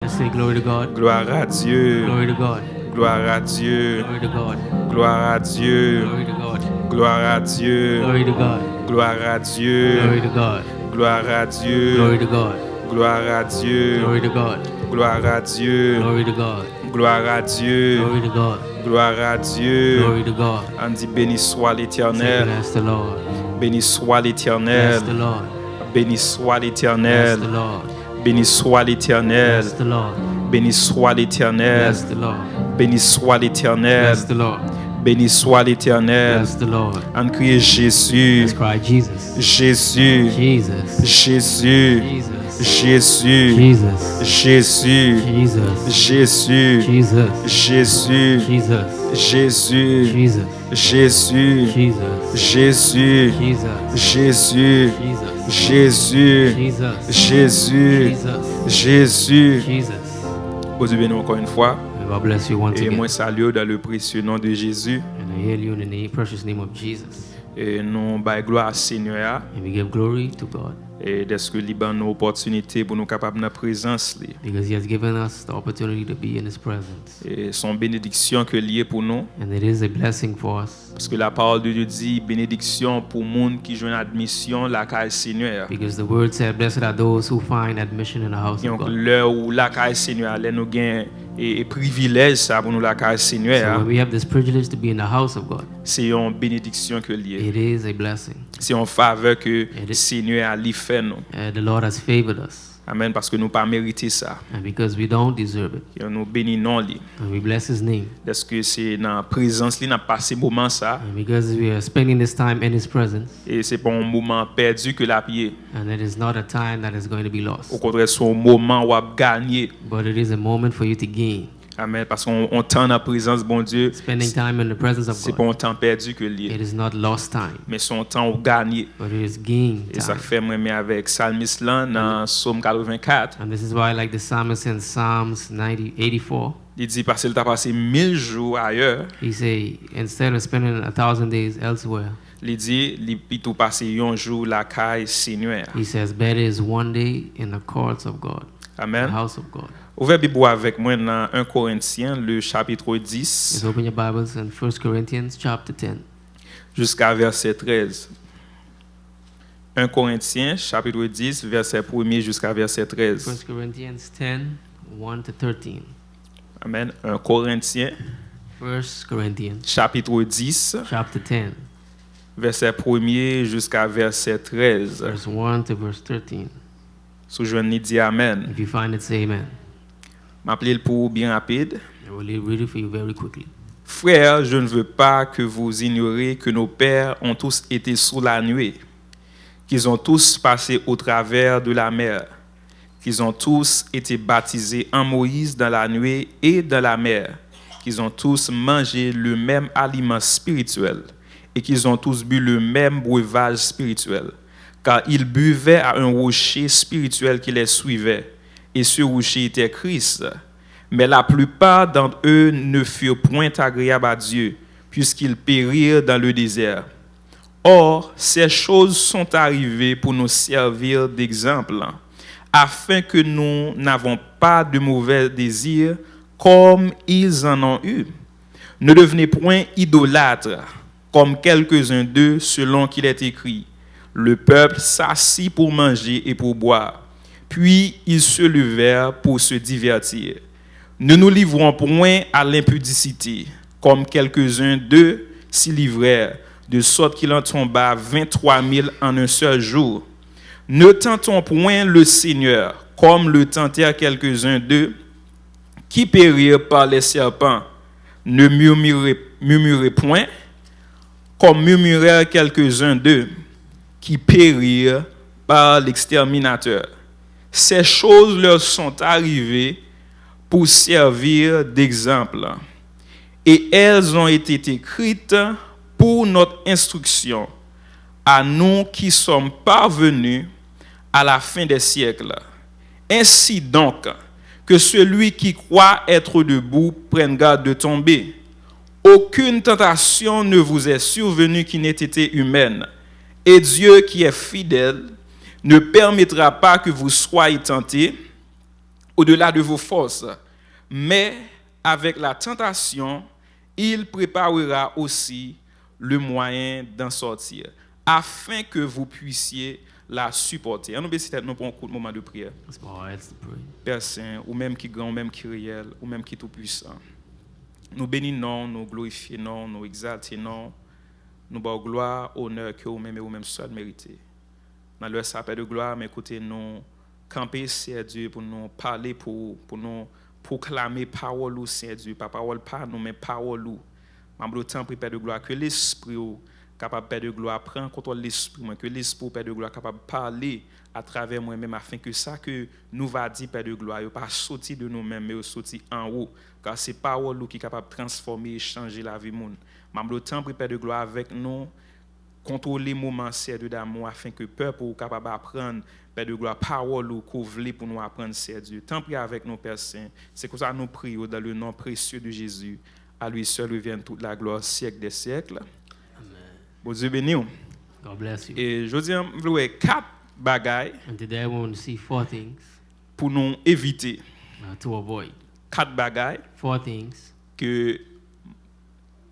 Let's say glory to God. Gloire à Dieu. Glory to God. Gloire à Dieu. Glory to God. Gloire à Dieu. Glory to God. Gloire à Dieu. Glory to God. Gloire à Dieu. Glory to God. Gloire à Dieu. Glory to God. Gloire à Dieu. Glory to God. Gloire à Dieu. Glory to God. Gloire à Dieu. Glory to God. Gloire à Dieu. Glory to God. On dit béni soit Say, l'Éternel. bless the Lord. Béni soit l'Éternel. Bless the Lord. Béni soit Bless l'Éternel. the Lord. Béni soit l'Éternel. Bless the Lord. Béni soit l'Éternel. Bless the Lord. Béni soit l'Éternel. Bless the Lord. Béni soit l'Éternel. Bless the Lord. On crie Jésus. Let's cry Jesus. Jésus. Jesus. Jésus. Jesus. Jésus. Jesus. Jésus. Jesus. Jésus. Jesus. Jésus. Jesus. Jésus. Jesus. Jésus. Jesus. Jésus. Jesus. Jésus. Jesus. Jésus. Jesus. Jésus. Jesus. Jésus. Jesus. Au Dieu béni encore une fois. May God bless you once Et again. moi salue dans le précieux nom de Jésus. And I hail you in the precious name of Jesus. Et nous baillons gloire à Seigneur. And we give glory to God Et d'est-ce que Liban une opportunité pour nous capables de la présence li. because He has given us the opportunity to be in His presence. Et son bénédiction que lié pour nous. And it is a blessing for us Parce que la parole de Dieu dit bénédiction pour monde qui joue admission la caille Seigneur. because the word said, blessed are those who find admission in the house of Donc God. l'heure où la caille Seigneur allait nous gain et privilège ça pour nous la caille So Seigneur. when we have this privilege to be in the house of God, C'est une bénédiction que lié. it is a blessing. C'est une faveur que It is- Seigneur a li fait nous. The Lord has favored us. Amen parce que nous pas mérité ça. And because we don't deserve it, Et nous bénissons lui. and we bless His name. Parce que c'est dans la présence li n'a passé moment ça And because we are spending this time in His presence, et c'est pas un moment perdu que la pied. and it is not a time that is going to be Au lost, contraire, c'est un moment où a gagné. but it is a moment for you to gain. Amen parce qu'on temps dans la présence bon Dieu. Spending time in the presence of C'est pas God, un temps perdu que lié, it is not lost time, mais son temps où gagné. but it is gain Et ça time. fait moi mais avec psalmiste là dans Psaume 84, And this is why I like the psalmist in Psalms 84. il dit parce qu'il t'a passé 1000 jours ailleurs, He say, instead of spending 1,000 days elsewhere, il dit il plutôt passé un jour la caille Seigneur. he says, better is one day in the courts of God, the Amen. house of God. Ouvrez Bible avec moi dans 1 Corinthiens le chapitre Let's 10 open your Bibles in 1 Corinthians chapter 10. jusqu'à verset 13. 1 Corinthiens chapitre 10 verset 1er jusqu'à verset 13. 1 Corinthians 10, 1 to 13. Amen. 1 Corinthiens 1 Corinthians chapitre 10 chapter 10, verset 1er jusqu'à verset 13. verse 1 to verse 13. Sous je ni dit amen. If you find it, say amen. M'appeler pour bien rapide. I will read it for you very quickly. Frères, je ne veux pas que vous ignoriez que nos pères ont tous été sous la nuée, qu'ils ont tous passé au travers de la mer, qu'ils ont tous été baptisés en Moïse dans la nuée et dans la mer, qu'ils ont tous mangé le même aliment spirituel et qu'ils ont tous bu le même breuvage spirituel, car ils buvaient à un rocher spirituel qui les suivait, et ce rocher était Christ. Mais la plupart d'entre eux ne furent point agréables à Dieu, puisqu'ils périrent dans le désert. Or, ces choses sont arrivées pour nous servir d'exemple, afin que nous n'avons pas de mauvais désirs comme ils en ont eu. Ne devenez point idolâtres, comme quelques-uns d'eux, selon qu'il est écrit. Le peuple s'assit pour manger et pour boire, puis ils se levèrent pour se divertir. Ne nous livrons point à l'impudicité, comme quelques-uns d'eux s'y livrèrent, de sorte qu'il en tomba 23 000 en un seul jour. Ne tentons point le Seigneur, comme le tentèrent quelques-uns d'eux, qui périrent par les serpents. Ne murmurez point, comme murmurèrent quelques-uns d'eux, qui périrent par l'exterminateur. Ces choses leur sont arrivées pour servir d'exemple, et elles ont été écrites pour notre instruction, à nous qui sommes parvenus à la fin des siècles. Ainsi donc, que celui qui croit être debout prenne garde de tomber. Aucune tentation ne vous est survenue qui n'ait été humaine, et Dieu qui est fidèle ne permettra pas que vous soyez tentés au-delà de vos forces. Mais avec la tentation, il préparera aussi le moyen d'en sortir, afin que vous puissiez la supporter. On nous pour un court moment de prière. Père Saint, ou même qui grand, ou même qui réel, ou même qui tout puissant. Nous bénissons, nous glorifions, nous exaltons, nous bons gloire, honneur que vous-même seul méritez. Dans le sapin de gloire, mais écoutez, nous camper, c'est Dieu, pour nous parler, pour nous proclamer parole, c'est Dieu, pas parole, pas nous, mais parole. Membre temps, Père de gloire, que l'esprit capable Père de gloire prend contrôle l'esprit, que l'esprit Père de gloire capable parler à travers moi-même, afin que ça que nous va dire Père de gloire, pas sortir de nous-mêmes, mais sortir en haut, car c'est parole qui est capable de transformer et changer la vie monde. Membre temps, Père de gloire avec nous, contrôler moment c'est d'amour, afin que peuple soit capable d'apprendre Père de gloire, parole ou couvler pour nous apprendre c'est Dieu. Tant pis avec nous Père Saint, c'est comme ça nous prions dans le nom précieux de Jésus. À lui seul revienne toute la gloire siècle des siècles. Bon Dieu béni. God bless you. Et je dis, je veux 4 bagailles And today I want to see 4 things pour nous éviter. To avoid. 4 bagailles 4 things que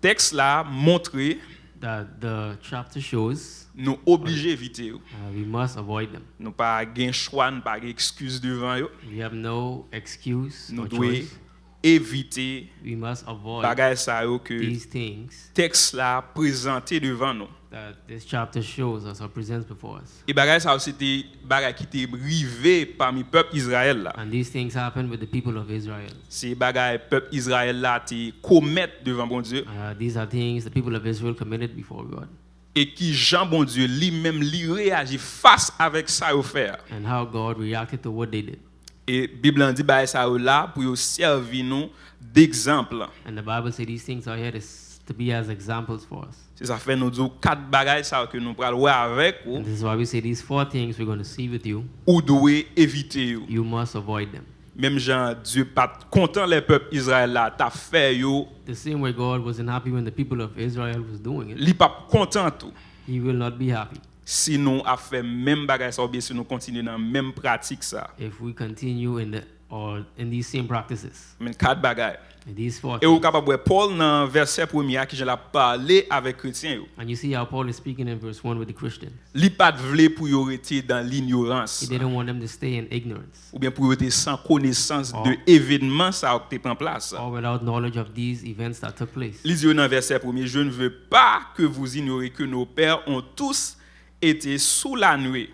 texte là montre that the chapter shows nous obligés éviter. we must avoid them. Nous pas gain choix, nous pas excuse devant yo. We have no excuse Nous or devons choice. éviter We must avoid bagailles ça yo que these things texte là présenté devant nous. that this chapter shows us or presents before us. Et bagaille ça c'était bagaille qui était rivé parmi peuple Israël là. And these things happened with the people of Israel. C'est bagaille peuple Israël là qui commettent devant bon Dieu These are things the people of Israel committed before God. et qui Jean bon Dieu lui-même lui réagit face avec ça au faire. And how God reacted to what they did. Et Bible en dit bagaille ça là pour servir nous d'exemple. And the Bible says these things are here to be as examples for us. C'est ça fait nous dire 4 bagailles ça que nous pral voir avec And this is why we say these 4 things we're going to see with you. ou doit éviter yo. You must avoid them. Même Jean Dieu pas content les peuples Israël là t'a fait yo, The same way God wasn't happy when the people of Israel was doing it, li pas content tout. He will not be happy Si nous a fait même bagaille ça ou bien si nous continuons dans même pratique ça. if we continue in these same practices. Mais 4 bagailles. And these 4 Et vous things. capable voir Paul dans verset 1er qui je l'a parlé avec chrétiens yo. And you see how Paul is speaking in verse 1 with the Christians. Li pas vle pour yo rester dans He l'ignorance didn't want them to stay in ignorance ou bien pour yo rester sans connaissance Oh. de événements ça qui prend place. or without knowledge of these events that took place. Lisez dans verset 1er, je ne veux pas que vous ignoriez que nos pères ont tous été sous la nuée.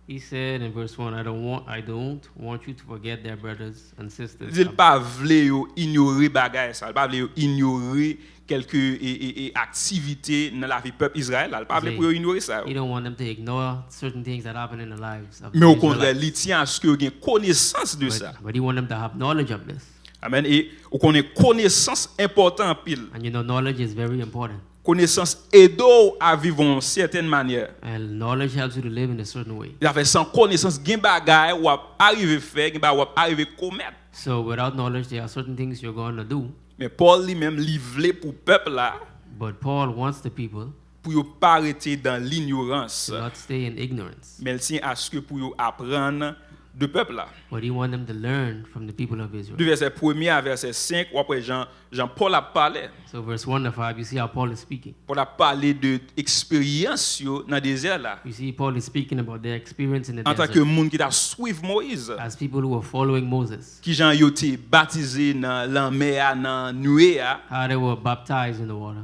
He said in verse 1, I don't want you to forget their brothers and sisters. Il pas vle yo ignorer bagaille ça, il pas vle yo ignorer quelques activités dans la vie peuple Israël, il pas vle pour yo ignorer ça. He don't want them to ignore certain things that happen in the lives of Mais au the contraire, Israelites. il tient à ce que yo gain connaissance de ça. But he want them to have knowledge of this. Amen. Et ou connaît connaissance important en pile. And you know, knowledge is very important. Connaissance aide à vivre d'une certaine manière. And knowledge helps you to live in a certain way. Il a fait sans connaissance gen bagay ou arriver faire, gen bagay ou arriver commettre. So without knowledge, there are certain things you're going to do. Mais Paul lui-même livré pour peuple là But Paul wants the people pour yo pas arrêter dans l'ignorance. to not stay in ignorance. Mais il tient à ce que pour yo apprendre de peuple là. But he wants them to learn from the people of Israel. Du verset 1er à verset 5, ou après Jean Paul a parlé. So verse 1 to 5, you see how Paul is speaking. Paul a parlé de expérience yo dans désert là. You see Paul is speaking about their experience in the En tant que desert monde qui t'a suivre Moïse. as people who were following Moses. Qui Jean yo été baptisé dans la mer dans nuée How they were baptized in the water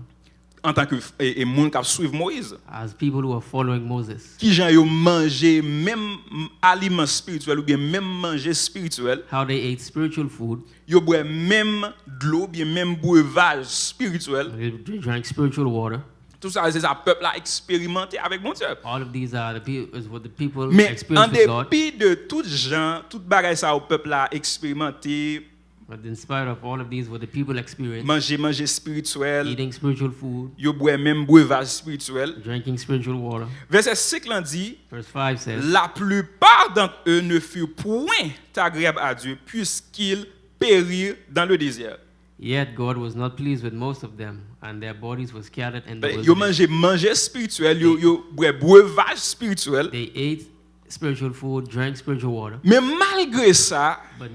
en tant que monde qui suivre Moïse. as people who were following Moses. Qui Jean yo manger même aliment spirituel ou bien même manger spirituel. How they ate spiritual food. Yo boit même de l'eau bien même breuvage spirituel. They drank spiritual water. Tout ça c'est ça peuple a expérimenté avec mon Dieu. All of these are is what the people Mais en experienced with God. dépit de tout gens, toute bagaille ça au peuple a expérimenté, But in spite of all of these, what the people experienced, manger spirituel, eating spiritual food, yo boit même breuvage spirituel. drinking spiritual water. Verset 5 là dit Verse 5 says, la plupart d'entre eux ne furent point agréables à Dieu puisqu'ils périrent dans le désert. Yet God was not pleased with most of them, and their bodies were scattered in the Yo wilderness. manger spirituel, yo boit breuvage spirituel. They ate spiritual food, drank spiritual water, Mais malgré ça, but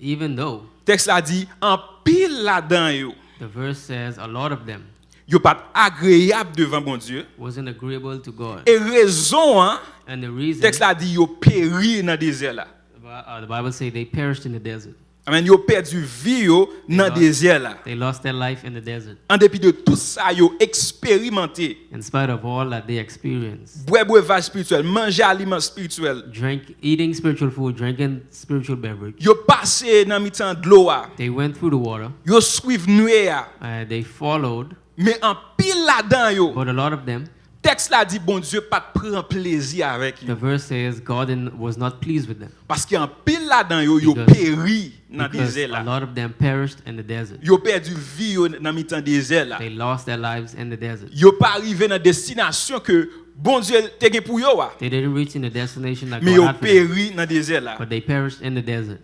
even though Texte la dit en pile là-dedans yo. the verse says a lot of them Yo pas agréable devant bon Dieu. wasn't agreeable to God. Et raison hein, And the reason texte la dit yo péri dans désert là. the Bible says they perished in the desert. Amen, yo perdu vie yo dans désert là. They lost their life in the desert. En dépit de tout ça yo expérimenté. In spite of all that they experienced. Boire breuvage spirituel, manger aliment spirituel. Eating spiritual food, drinking spiritual beverage. Yo passé dans mi-temps de l'eau. They went through the water. Yo suiv nuée. They followed. Mais en pile là-dedans yo. But a lot of them, Texte là dit bon Dieu pas prend plaisir avec the yo. verse says God was not pleased with them. Parce qu'en pile là-dedans yo Because- péri dans Because désert a là. lot of them perished in the desert. Yo perdu vie yo dans mi-temps désert là. They lost their lives in the desert. Yo pas arrivé dans destination que bon Dieu te gen pour yo. They didn't reach in the destination that Mais God yo had for them, péri dans désert là. but they perished in the desert.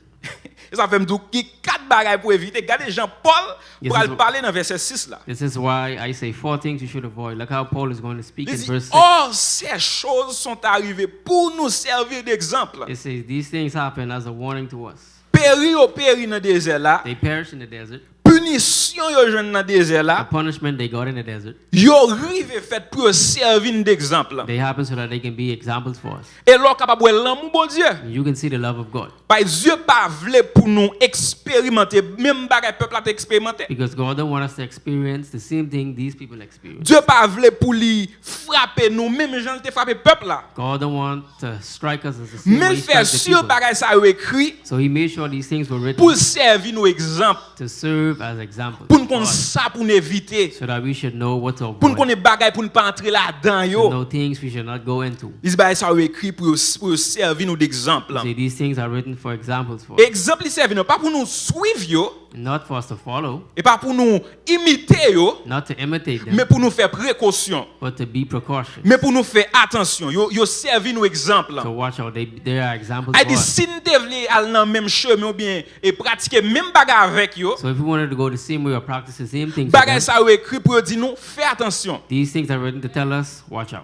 Et ça fait me dire qu'il y a 4 bagages pour éviter. Regardez Jean-Paul Yes, pour it's- aller parler dans verset 6 là. This is why I say 4 things you should avoid. Look how Paul is going to speak Il in dit, verse 6. or ces choses sont arrivées pour nous servir d'exemple. It says these things happen as a warning to us. Péri au péri dans désert là. They perished in the desert. Punition yo jwenn dans désert The là. punishment they got in the desert, Yo rive fait pour servir d'exemple. they happen so that they can be examples for us. Et l'on capable l'amour bon Dieu. You can see the love of God. Parce Dieu pas vle pour nous expérimenter même bagay peuple a expérimenté. Because God don't want us to experience the same thing these people experience. Dieu pas vle pour lui frapper nous même gens te frapper peuple là. God don't want to strike us as the same way Même he faire strikes the sûr people. bagay ça yo écrit So he made sure these things were written pour servir nous exemple. to serve as examples Pour nous for connaître us, ça pour nous éviter. so that we should know what to Pour nous avoid. connaître bagay pour ne pas entrer là-dedans To yo. know things we should not go into. Il bagay ça yo écrit pour servir nous d'exemple. See, these things are written for examples for us, Exemple il servi nous pas pour nous suivre yo not for us to follow, et pas pour nous imiter yo, not to imitate them, mais pour nous faire précaution. but to be precautious, Mais pour nous faire attention, yo servi nous exemple. to watch out. They are examples A for dit us. si nous devons aller dans même chemin ou bien et pratiquer même bagay avec yo, So if we wanted to go the same way or practice the same things, with bagay them, ça yo écrit pour dire nous fais attention. these things are written to tell us, watch out.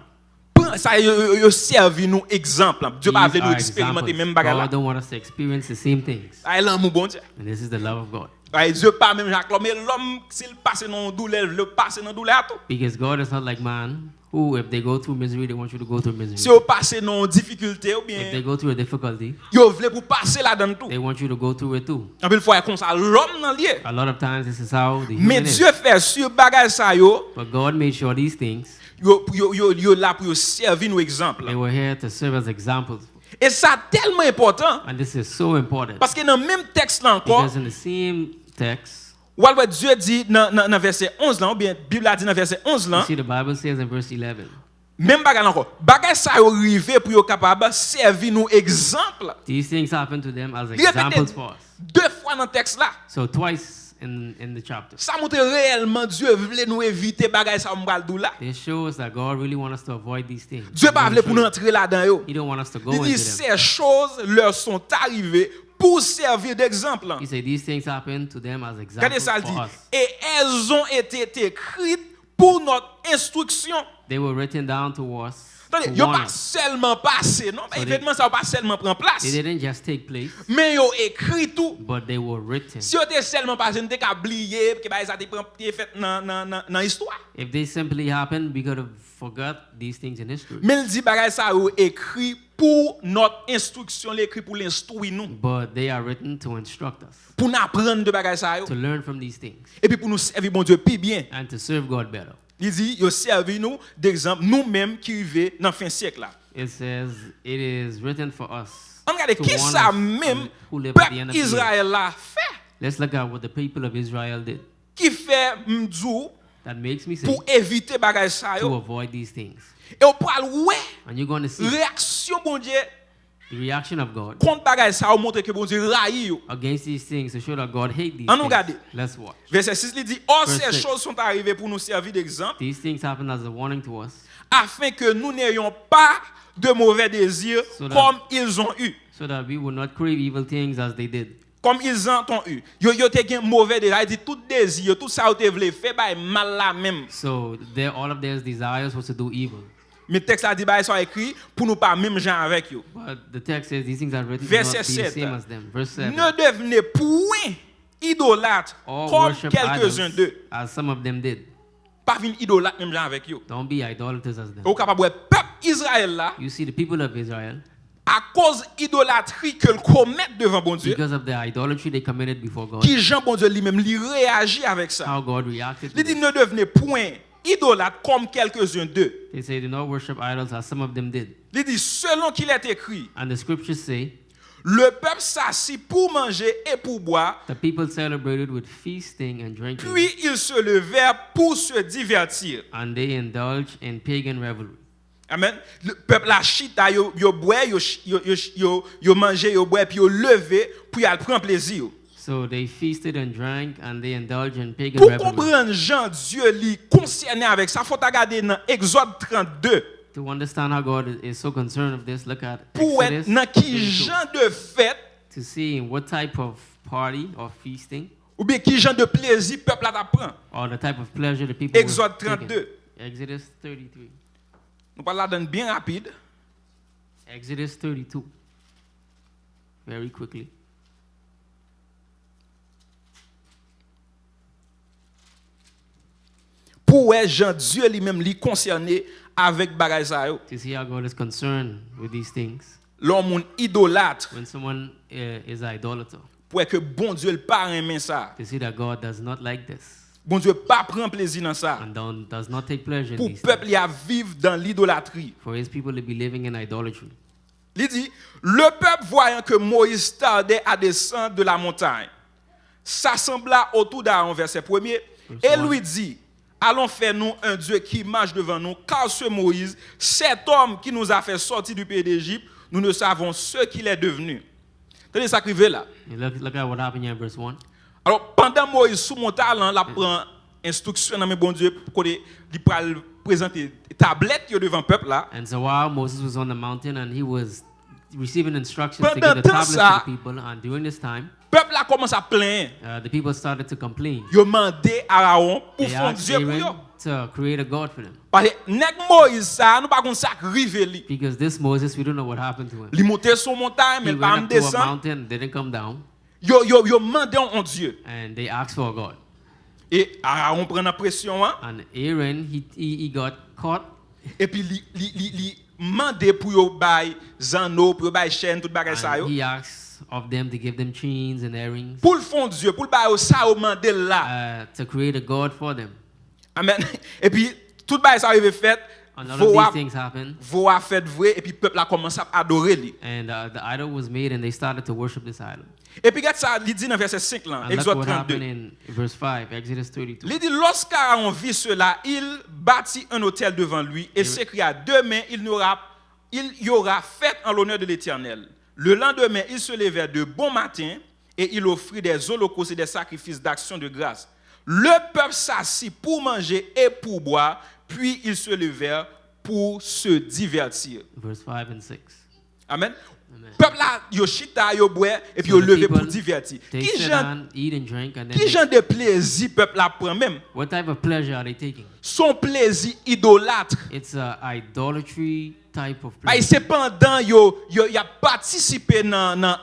Ça yo servi nous exemple. Dieu pas These veut nous are expérimenter examples. même bagay là. God don't want us to experience the same things. Ça l'amour bon Dieu. And this is the love of God. Dieu pas même Jacques mais l'homme s'il passe dans douleur, le passe dans douleur tout. Because God is not like man, who if they go through misery, they want you to go through misery. Si vous passez dans difficulté ou If they bien go through a difficulty, yo vle pour passer là-dedans tout. they want you to go through it too. En pile fois comme ça l'homme dans lié. A lot of times this is how the Mais human is. Dieu fait sur bagay ça yo, But God made sure these things, yo là pour servir nous exemple. they were here to serve as examples. Et ça tellement important And this is so important. parce que dans même texte là encore, Because in the same text, Dieu dit dans verset 11 là ou bien Bible a dit dans verset 11 là, you see the Bible says in verse 11, même bagay là encore. Bagay ça yo rive pour yo capable servir nous exemple. these things happen to them as Il répète examples for us. deux fois dans texte là. So twice in the chapter. Ça montre réellement Dieu voulait nous éviter bagay ça m'bral dou là. This shows that God really wants us to avoid these things. Dieu pas voulait pour nous entrer là-dedans yo. He don't want us to go Il dit into them. ces choses leur sont arrivées pour servir d'exemple. He said these things happen to them as Regardez examples ça il dit. for us. Et elles ont été écrites pour notre instruction. They were written down to us. Attendez, To yo warn pas us. seulement passé, non? So Événement ça va pas seulement prendre place. They didn't just take place, Mais yo écrit tout. but they were written. Si yo te seulement passé, nous te ka bliye que ba ça te prend fait dans histoire. If they simply happened, we could have forgot these things in history. Mais il dit bagay ça yo écrit pour notre instruction, l'écrit pour l'instruire nous. But they are written to instruct us, Pour nous apprendre de bagay ça yo. to learn from these things, Et puis pour nous servir bon Dieu plus bien. and to serve God better. Il dit yo servi nous d'exemple nous-mêmes qui vivons dans fin siècle là. It says it is written for us. On regarde to qu'est-ce warn ça us même who live at the end peuple of the year. Israël là fait Let's look at what the people of Israel did. qui fait m'dou That makes me say pour éviter bagay ça to yo. avoid these things. Et on parle ouais And you're going to see réaction bon Dieu the reaction of God contre bagay ça ou montre que bon Dieu raï yo. against these things to show that God hates these On nous regarde. things. Let's watch. Verset 6 il dit or Verse ces 6. choses sont arrivées pour nous servir d'exemple These things happen as a warning to us, afin que nous n'ayons pas de mauvais désirs So that- comme ils ont eu. so that we will not crave evil things as they did. Comme ils en ont eu. Yo te gen mauvais désir, il dit tout désir, tout ça ou te vle faire bay mal la même. So all of their desires was to do evil. Mais texte a dit bah ça écrit pour nous pas même gens avec yo. But the text says these things are written to Verset not be the 7. same as them. Verse 7. Ne devenez point idolâtres Or comme worship quelques-uns idols, d'eux. as some of them did. Pas venir idolâtre même gens avec yo. Don't be idolaters as them. Ou capable ouais peuple Israël là You see the people of Israel, à cause idolâtrie que le commettent devant bon Dieu. because of the idolatry they committed before God, Qui Jean bon Dieu lui-même lui réagit avec ça. how God reacted to Il dit this. ne devenez point idolâtres comme quelques-uns d'eux. They say, do not worship idols as some of them did. Il dit selon qu'il est écrit, And the scriptures say, le peuple s'assit pour manger et pour boire, the people celebrated with feasting and drinking, puis ils se levèrent pour se divertir. and they indulged in pagan revelry. Amen. Le peuple a chita, yo boit, yo manger, yo boit, puis yo levé, puis il prend plaisir. So they feasted and drank, and they indulged in pagan Pour revelry. comprendre Jean, Dieu lui concerné avec ça, faut regarder dans Exode 32. To understand how God is so concerned of this, look at Pour être Exodus dans qui 32, genre de fête, to see what type of party or feasting ou bien qui genre de plaisir peuple là t'apprend. or the type of pleasure the people Exode were taking. 32. Exodus 33. Nous parlons là bien rapide. Exodus 32. Very quickly. Pour être Jean, Dieu lui-même lui concerné avec bagay ça yo. To see how God is concerned with these things. L'homme idolâtre When someone is an idolater, pour que bon Dieu le pas aimer ça. to see that God does not like this Bon Dieu pas prend plaisir dans ça. and does not take pleasure in Pour these peuple things. y a vivre dans l'idolâtrie. For his people to be living in idolatry. Il dit, le peuple voyant que Moïse tardait à descendre de la montagne, s'assembla autour d'Aaron, verset 1er, et lui dit, allons faire nous un Dieu qui marche devant nous, car ce Moïse, cet homme qui nous a fait sortir du pays d'Égypte, nous ne savons ce qu'il est devenu. Tenez ça qui arrive là. And look at what happened here in verse 1. Alors, pendant Moïse sous mon talent, la prend instruction dans mes bon Dieu pour qu'il présenter tablette devant le peuple là. And so while Moses was on the mountain and he was receiving instructions to Pendant give the temps tablets ça, to the people, and during this time, Peuple là commence à plaindre. the people started to complain. Yo mandé Aaron pour They faire asked Dieu pour yo. Aaron to create a God for them. Parce que nèg Moïse ça, nous pas kon ça rive li. Because this Moses, we don't know what happened to him. Li monter sur montagne mais He il pas went up to a descendre. mountain, didn't come down, Yo mandé en Dieu. and they asked for a God. Et Aaron prend la pression hein, And Aaron, he got caught, et puis li mandé pour yo bay zanmiw, pour yo bay chaîne tout bagay ça yo. and he asked of them to give them chains and earrings, Pour le fond Dieu, pour le bay ça yo mandé là. to create a God for them. Amen. Et puis tout bagay ça arrivé fait, And all of these things happened, voix fait vrai et puis peuple a commencé à adorer lui. and the idol was made, and they started to worship this idol. Et puis regarde ça, il dit dans verset 5 là, And look Exode what 32. happened in verse 5, Exodus 32. Il dit, lorsqu'Aaron vit cela, il bâtit un autel devant lui et s'écria, demain il y aura fête en l'honneur de l'Éternel. Le lendemain, il se levait de bon matin et il offrit des holocaustes et des sacrifices d'action de grâce. Le peuple s'assit pour manger et pour boire, puis ils se levèrent pour se divertir. Verse 5 and 6. Amen. Amen. Peuple là, yo chita, yo boit et puis So yo the levé pour people, divertir. They Qui sit genre down, eat and drink, and then qui genre de plaisir peuple là prend même? what type of pleasure are they taking? Son plaisir idolâtre. It's a idolatry type of Et pleasure. cependant, yo a participé dans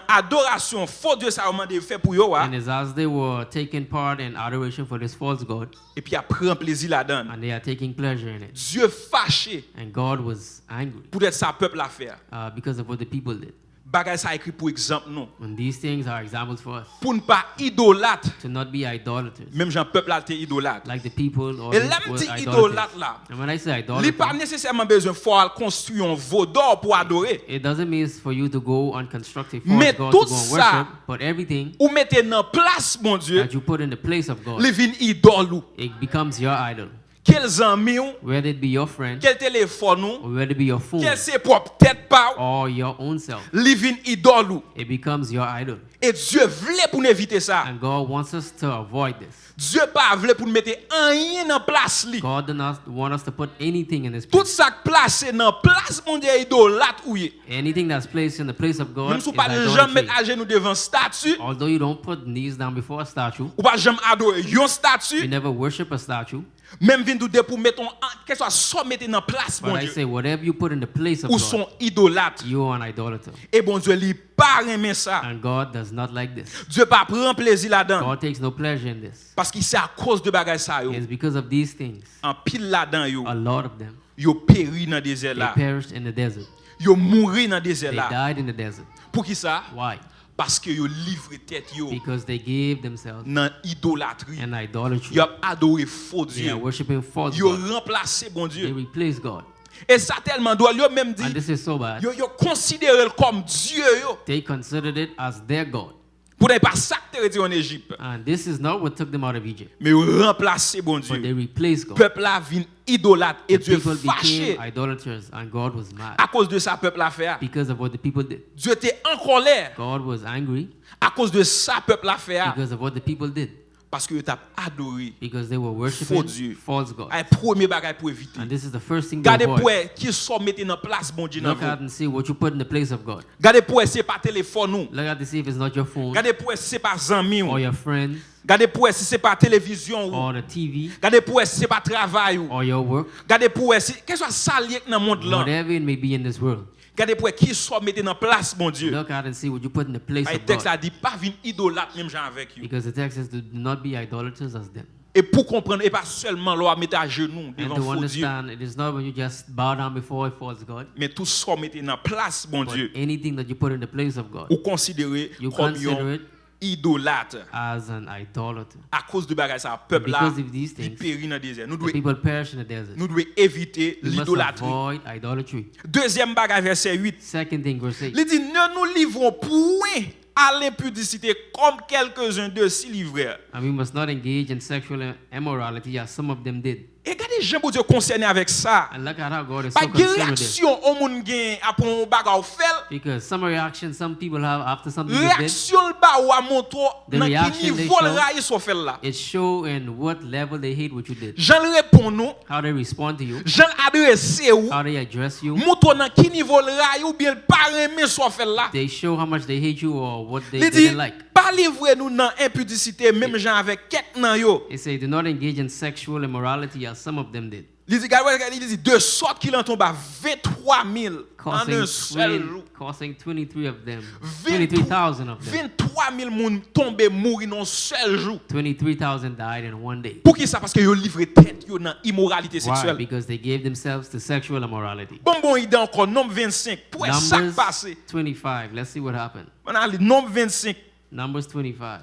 adoration. Faut Dieu ça demandé fait pour yo And it's as they were taking part in adoration for this false god, et puis a prend plaisir là-dedans. and they are taking pleasure in it. Dieu fâché And God was angry pour être sa peuple à faire. because of what the people did. Bagay ça écrit pour exemple non. And these things are examples for us Pour ne pas idolâtre. to not be idolaters, Même Jean peuple là était idolâtre. like the people or Et these l'homme were dit idolaters. idolâtre là. And when I say Il n'est pas idolater, nécessairement besoin de construire un veau d'or pour adorer. it doesn't mean for you to go and construct a Mais false god to tout go and ça- worship, but everything Ou mettez dans place mon Dieu, that you put in the place of God, les vin idole ou. it becomes your idol. Quel zanmiw, Whether it be your friend, quel téléphone ou, or whether it be your phone, quel ses propre tête pas ou. or your own self, Li vin idole ou. it becomes your idol. Et Dieu voulait pour nous éviter ça. And God wants us to avoid this. Dieu pas voulait pour nous mettre rien dans place li. God does not want us to put anything in this Tout place. ça placé dans place mon Dieu idolâtre ou yé. Anything that's placed in the place of God Même is si vous pas jamais idolatry. mettre à genoux devant statue, Although you don't put knees down before a statue, ou pas jamais adorer yon you statue, never worship a statue, Même vinn tout pour mettre qu'est ce soit mettre en place But bon I Dieu. say, whatever you put in the place of Ou God, sont idolâtres. you are an idolater. Et bon Dieu lui pas aimer ça. And God does not like this. Dieu pas prend plaisir là-dedans God takes no pleasure in this. parce que c'est à cause de bagages ça yo. It's because of these things, En pile là-dedans yo. a lot of them, Yo péri dans désert they là. perished in the desert. Yo mouri dans désert They là. died in the desert. Pour qui ça? Why? Parce que yo livré tête yo Because they gave themselves dans idolâtrie. an idolatry. Yo adoré faux They Dieu. are worshiping false Yo God. remplacé bon They Dieu. replace God. Et ça tellement doit yo même dit And this is so bad. yo considéré comme Dieu yo. They considered it as their God. Pour ne pas ça que te en Égypte. And this is not what took them out of Egypt. Mais yo remplacé bon But they Dieu. replaced God. Peuple là vient idolâtre et The Dieu people fâché. became idolaters and God was mad À cause de ça peuple a fait. because of what the people did. Dieu était en colère. God was angry À cause de ça peuple a fait. because of what the people did. Parce que tu as adoré. Because they were Faux worshiping Dieu. false God. Un premier bagage pour éviter. And this is the first thing to Gardez avoid. pour qui sont mettre en place bon Dieu dans Look at vous. and see what you put in the place of God. Gardez pour c'est pas téléphone nous. Look at to see if it's not your phone Gardez pour c'est pas zanmiw. or your friends Gardez pour si c'est pas télévision ou. or the TV Gardez pour si c'est pas travail ou. or your work, Gardez pour si qu'est-ce que ça lié dans monde là. whatever it may be in this world. Gardez pour qui sont mettre en place mon Dieu. Look at and see what you put in the place Le of texte God. a dit pas vinn idolâtre même gens avec vous. Because the text says do not be idolaters as them. Et pour comprendre et pas seulement là mettre à genoux And devant to faux Dieu, understand, it is not when you just bow down before a false God, mais tout ça mettre en place mon but Dieu. anything that you put in the place of God, Ou considérer you comme consider un it idolâtre as an idolater. à cause de bagages ça peuple là Because of these il things, périt dans le désert. Nous the devons people perish in the desert. éviter We must l'idolâtrie. avoid idolatry. Deuxième bagage verset 8. Second thing, verse 8. Il dit ne nous livrons point à l'impudicité comme quelques-uns d'eux s'y livrèrent. And we must not engage in sexual immorality as some of them did. Et regardez Jean pour Dieu concerné avec ça. And look at how God is Pas so de concerned with this. réaction au monde gain après un bagage fait. Because some reaction some people have after something they did, Réaction le ba ou à montre The dans reaction quel they niveau le show- raï sont fait là. it show in what level they hate what you did. Jean le répond nous, How they respond to you, Jean adresse ou how they address you. montre dans quel niveau le raï ou bien le pas aimer soit fait là. They show how much they hate you or what they Il dit didn't like. pas livrer nous dans impudicité même gens avec quête nan yo. They say do not engage in sexual immorality as some of them did, Il dit il dit de sorte qu'il en tombe à 23 000 en un seul jour. causing 23 of them, 23 23,000 of them. 23 000 moun tombé mourir dans un seul jour. 23,000 died in one day. Pour qui ça? Parce que yo livré tête yo dans immoralité Why? sexuelle. Because they gave themselves to sexual immorality. Bon idée encore nombre 25. Pour ça Numbers passé. 25. Let's see what happened. On a le nombre 25. Numbers 25.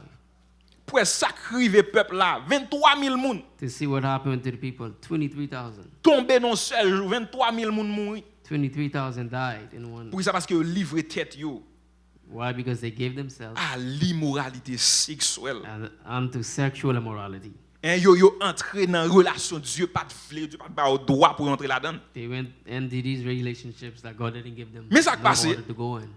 Pour sacrifier peuple là, 23 000 moun To see what happened to the people. 23,000. tombé dans un seul jour, 23 000 moun mourir. 23,000 died in one. Pour ça parce que yo livré tête yo Why? Because they gave themselves à l'immoralité sexuelle. unto sexual immorality. Et yo entré dans relation Dieu pas de vle, Dieu pas ba au droit pour entrer là-dedans. They went into these relationships that God didn't give them Mais ça qui no passe? order to go in.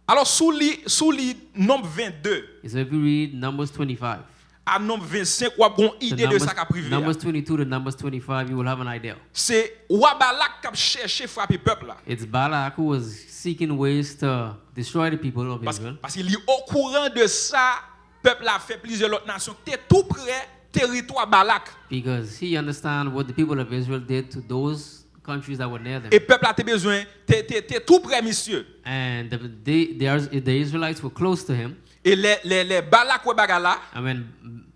Alors sous li nombre 22 So if you read Numbers 25, à nombre 25 ou a bon to idée de ça qu'a privé. Numbers 22 to Numbers 25, you will have an idea. C'est Wabalak qui a cherché frapper peuple là. It's Balak who was seeking ways to destroy the people of Israel. Parce qu'il est au courant de ça, peuple a fait plusieurs autres nations. T'es tout près territoire Balak. Because he understands what the people of Israel did to those countries that were near them. Et peuple a besoin, t'es tout près monsieur. And the Israelites were close to him. Et les Balak ou bagala, And when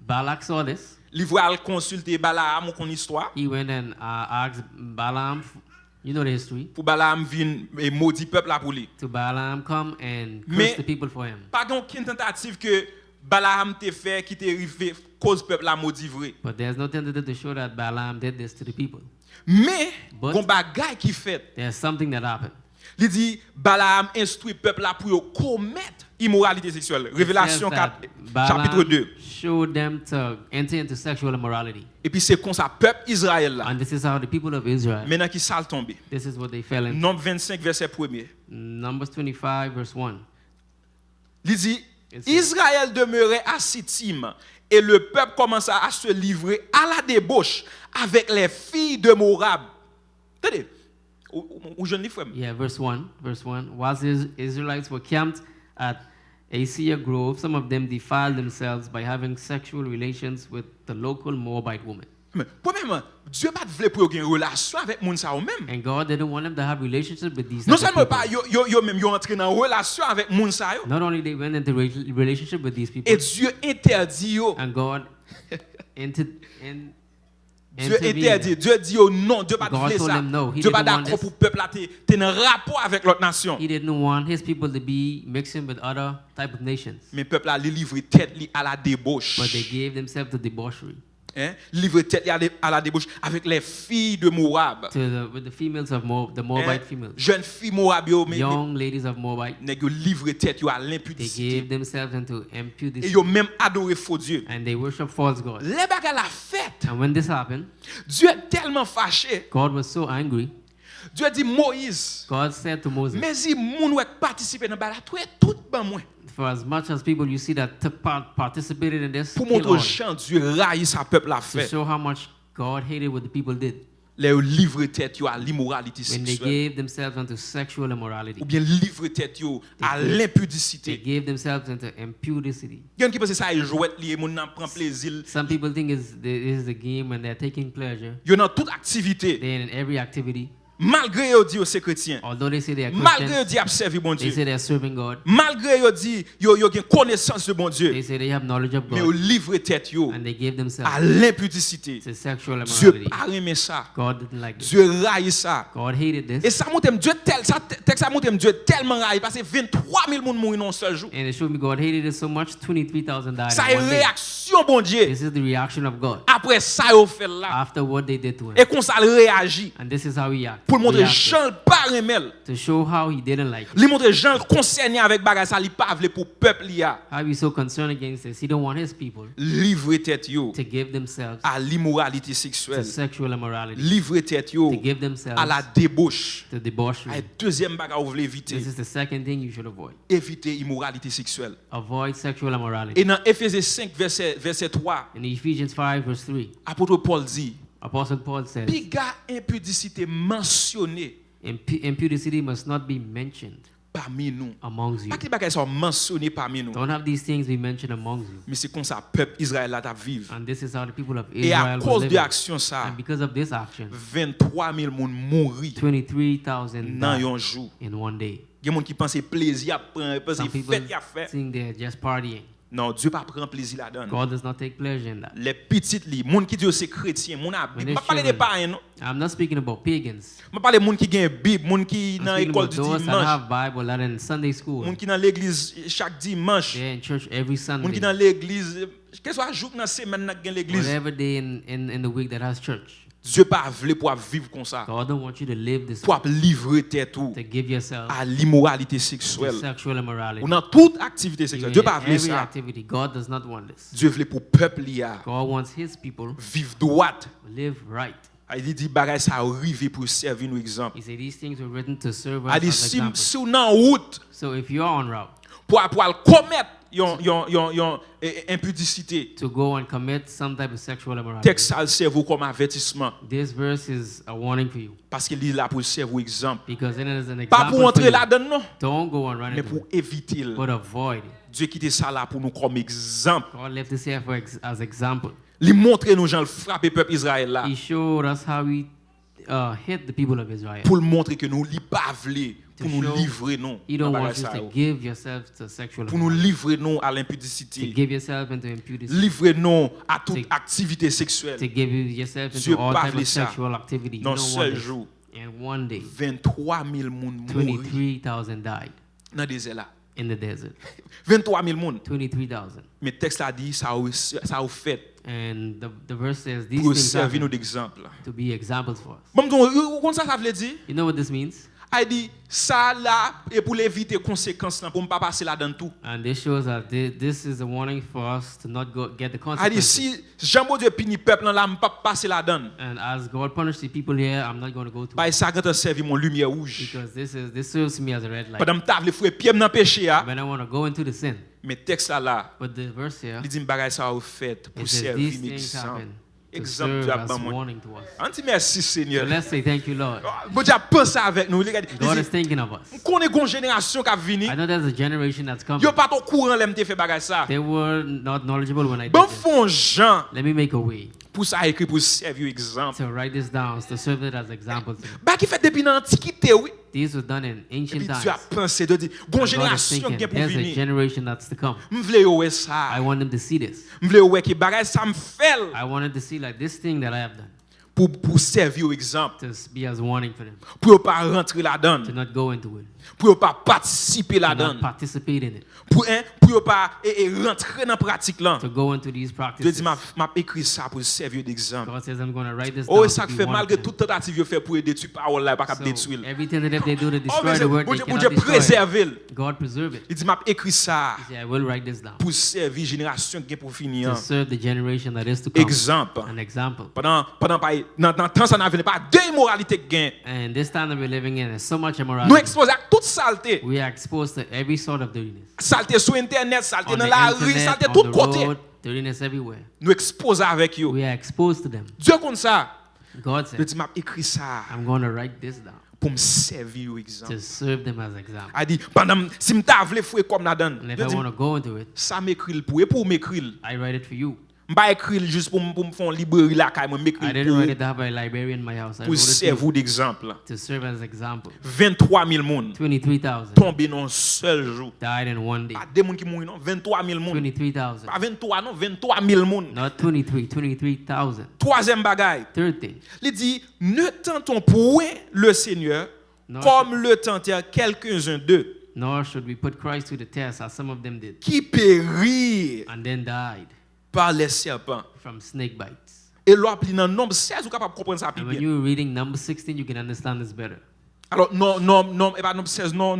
Balak saw this, il voit consulter Balaam ou kon histoire. he went and asked Balaam, you know the history, Pour Balaam vin et maudit peuple là pour lui. to Balaam come and curse Mais- the people for him. Pas aucune tentative que Balaam te fait qui te rive cause peuple là maudit vrai. But there's no tendency to show that Balaam did this to the people. Mais But- gon bagay qui fait. There's something that happened. Il dit Balaam instruit peuple là pour yo commettre immoralité sexuelle. Révélation Says that 4 chapitre 2. showed them to enter into sexual immorality. Et puis c'est comme ça peuple Israël là. And this is how the people of Israel, Maintenant qui sale tombé. this is what they fell into. Nombre 25 verset 1er. Numbers 25 verse 1. Il dit It says- Israël demeurait à Sittim et le peuple commença à se livrer à la débauche avec les filles de Moab. Attendez. Ou jeune les frères. Yeah, verse 1. Verse 1. Whilst the Israelites were camped at Acacia Grove, some of them defiled themselves by having sexual relations with the local Moabite woman. Mais premièrement, Dieu pas voulu pour une relation avec moun sa ou même. And God didn't want them to have relationship with these Non type of seulement people. pas yo même yo entré dans relation avec moun sa yo. Not only they went into relationship with these people, Et Dieu interdit yo. and God Dieu interdit, Dieu dit yo non, Dieu pas God voulu told ça. him no, he Dieu pas didn't want d'accord this. pour peuple là t'es en rapport avec l'autre nation. He didn't want his people to be mixing with other type of nations, Mais peuple là li livre tête li à la débauche. but they gave themselves to debauchery, Hein? Livre tête li à la débauche avec les filles de Moab. with the females of the Moabite females, Jeunes filles Moab yo mais young ladies of Moabite. nèg yo livre tête yo à They l'impudicité. gave themselves into Et impurity, yo même adoré faux Dieu. and they worship false gods. Les bagages la fête. And when this happened, Dieu est tellement fâché. God was so angry. Dieu dit Moïse, God said to Moses, mais si moun wè participer dans bagarre, toi tout ban moi. for as much as people you see that took participated in this, Pour kill montrer all, chant Dieu raille sa peuple la to fait. show how much God hated what the people did Les livre tête yo à l'immoralité when they sexuelle gave themselves into sexual immorality. ou bien livre tête yo à They l'impudicité. gave themselves into impurity. Gen qui pense ça est jouet lié moun nan prend plaisir. Some people think this is a game when they're taking pleasure. Yo dans toute activité, They're in every activity. malgré yo dit yo c'est chrétien. Although they say they are Malgré yo Christians, dit a servir bon they Dieu. say they're serving God. Malgré yo dit yo gen connaissance de bon Dieu. They say they have knowledge of Mais yo God, livre tête yo and they gave à themselves l'impudicité. to sexual Dieu immorality. pas aimé ça. God didn't like this. Dieu raille ça. God hated Et this. ça montre Dieu ça texte ça montre Dieu tellement raille parce que 23 000 moun mouri dans un seul jour. And it showed me God hated it so much, 23,000 died Ça in est one day. réaction bon Dieu. This is the reaction of God Après ça yo fait là after what they did to him. et qu'on ça réagit And this is how he acted. pour montrer reacted, Jean pas remel. to show how he didn't like it. Li montre Jean concerné avec bagay ça li pas vle pour peuple li a. How he's so concerned against this. He don't want his people Livre tête yo to give themselves à l'immoralité to sexuelle. sexual immorality, Livre tête yo to give themselves à la débauche. to debauchery. Et deuxième bagay vous voulez éviter, This is the second thing you should avoid. éviter immoralité sexuelle. Avoid sexual immorality. Et dans Éphésiens 5 verset 3, In Ephesians 5 verse 3, apôtre Paul dit, Apostle Paul says, biga impudicité mentionnée impurity must not be mentioned parmi nous. amongst you. Pas que bagay sont mentionnés parmi nous, Don't have these things be mentioned amongst you. mais c'est comme ça peuple Israël là t'a vivre. And this is how the people of Et à Israel were cause de living. action ça, And because of this action, 23 000 moun mouri 23,000 dans died un jour. in one day. Il y a des gens qui pensent plaisir, pensent Some people fête, y a fait. think they're just partying. Non, Dieu pas prend plaisir là-dedans. God does not take pleasure in that. Les petites li, moun qui dit c'est chrétien, moun a Bible. When Je they're parle de children, païens non. I'm not speaking about pagans. Je parle de moun qui gagne Bible, moun qui I'm dans speaking l'école about du those that dimanche, have Bible that are in Sunday school. moun qui dans l'église chaque dimanche, They're in church every moun Sunday. qui dans l'église, quel soit jour dans semaine dans l'église. Whatever day in the week that has church. Dieu pas voulu pour vivre comme ça. God don't want you to live this way, Pour livrer tête tout to give yourself à l'immoralité to sexuelle. sexual immorality. Ou dans toute activité Even sexuelle. Dieu pas in voulu every ça. activity, God does not want this. Dieu voulait pour peuple li a God wants His people vivre droit. to live right. Il dit bagay ça arrive pour servir nous exemple. He said these things were written to serve us Il dit as si examples. si ou nan route So if you're on route pour commettre yon impudicité, to go and commit some type of sexual immorality, texte ça serve comme avertissement this verse is a warning for you, parce qu'il est là pour servir exemple. because it is an Pas example pour for entrer you. là-dedans non, Don't go and run mais into pour it, éviter. but avoid it. Dieu qui était ça là pour nous comme exemple. God left this here as example. Il montre nous gens le frapper peuple Israël là He showed us how we hit the people of Israel. pour le montrer que nous li pas vle pour To nous show livrer non. He don't dans want bagay you ça to yo. give yourself to sexual Pour nous immorality, livrer non à to l'impudicité. give yourself into impurity, Livrer non à toute To- activité sexuelle. to give yourself Dieu into all pas type voulu of ça. sexual activity. You Dans don't seul want this. jour, And one day, 23 000 moun mouri 23,000 died dans le désert là. in the desert. 23 000 moun. 23,000. Mais le texte a dit ça a fait And the verse says these pour things servir nous happen d'exemple. to be examples for us. Bon, comment ça veut dire? You know what this means? Il dit ça là et pour éviter conséquences là pour ne pas passer là-dedans tout. And this shows that this is a warning for us to not get the Il dit consequences. si Jean Dieu punit peuple là, me pas passer là-dedans. And as God punished the people here, I'm not going to go to Bah it, ça quand servir mon lumière rouge. because this serves me as a red light. Pendant que m'tavle frère pied dans péché a, When I want to go into the sin. mais texte là, But the verse here, il dit bagay ça a fait pour it says servir these things exemple. happen to Exemple serve Dieu a as ban moi. warning to us. Anti merci So Seigneur. let's say thank you, Lord. Bon Dieu pense avec nous. God is thinking of us. On est une génération qui a venu. I know there's a generation that's coming. Yo pas au courant l'aime te fait bagay ça. They were not knowledgeable when I did Bon this. font Jean Let me make a way Pour ça écrit pour servir exemple. To write this down, to serve it as example to them. Bah qui fait depuis l'antiquité oui. These were done in Et ancient puis times. Dieu a pensé de dire gon God is génération thinking, qui est pour there's a venir. generation that's to come. M'vle yo ouais ça. I want them to see this. M'vle yo ouais qui bagay ça me fait I wanted to see like this thing that I have done. pour servir exemple. To be as warning for them. Pour pas rentrer là-dedans. To not go into it. Pour pas participer To là-dedans. not participate in it. Pour pas rentrer dans pratique là. To go into these Je practices. dis m'a écrit ça pour servir d'exemple. God says I'm going to write this Oh down. ça to be fait warning malgré for toute them. tentative fait pour détruire parole là pas cap So, détruire. everything that they do to Oh destroy mais the word, they Dieu cannot destroy it. préserver. God preserve it. Il dit m'a écrit ça He said, I will write this down. pour servir génération qui est pour finir. To serve the generation that is to come. Exemple. An example. Pendant dans temps ça n'avait pas deux immoralités gain. And this time that we're living in, there's so much Nous immorality. exposés à toute saleté. We are exposed to every sort of dirtiness. Saleté sur internet, saleté On dans the la rue, internet, saleté on tout the côté. road, dirtiness everywhere. Nous exposés avec eux. We are exposed to them. Dieu comme ça. God Il said, dit m'a écrit ça I'm going to write this down pour me servir au exemple. to serve them as example. A dit pendant si m'ta vle fouer comme la donne. And if I want to go into it, Ça m'écrit pour m'écrire. I write it for you. M'pas écrire juste pour me faire une librairie là quand moi I m'écrire didn't write it to have a library in my house. I pour wrote it servir d'exemple. to serve as example. 23 000 monde 23,000 tombé dans un seul jour. died in one day. Pas des monde qui mourent non, 23 000 monde. 23,000. Pas 23 non, 23 000 monde. Not 23, 23,000. Troisième bagaille. Third thing, Il dit ne tentons point le Seigneur Non, comme le tentèrent quelques-uns d'eux nor should we put Christ to the test as some of them did, qui périrent and then died par les serpents. from snake bites. Et l'on pli dans nombre 16 vous capable comprendre ça plus And when bien. you're reading number 16, you can understand this better. Alors non et pas nombre 16 non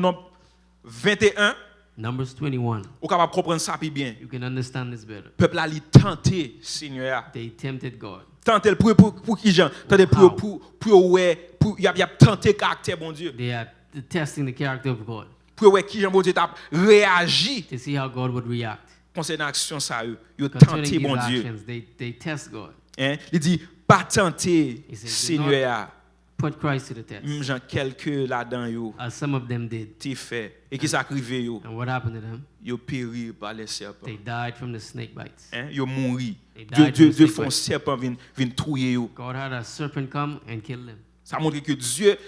21 Numbers 21, vous capable comprendre ça plus bien. you can understand this better. Peuple a li tenté Seigneur. They tempted God. Tenté pour qui gens? Tenté pour ouais pour y a tenté caractère bon Dieu. They are testing the character of God Pour ouais qui gens bon Dieu t'a réagi to see how God would react. concernant action ça eux. Yo Concerning tenté these bon Dieu. actions, they test God. Hein? Il dit pas tenter He says, Seigneur. Put Christ to the test, J'en quelques là-dedans yo as some of them did. t'es fait et qui s'arrivé yo And what happened to them? yo péri par les serpents. They died from the snake bites. Hein? Yo mouri. They died Dieu from the font snake serpent vinn trouiller yo. God had a serpent come and kill them. Ça montre que Dieu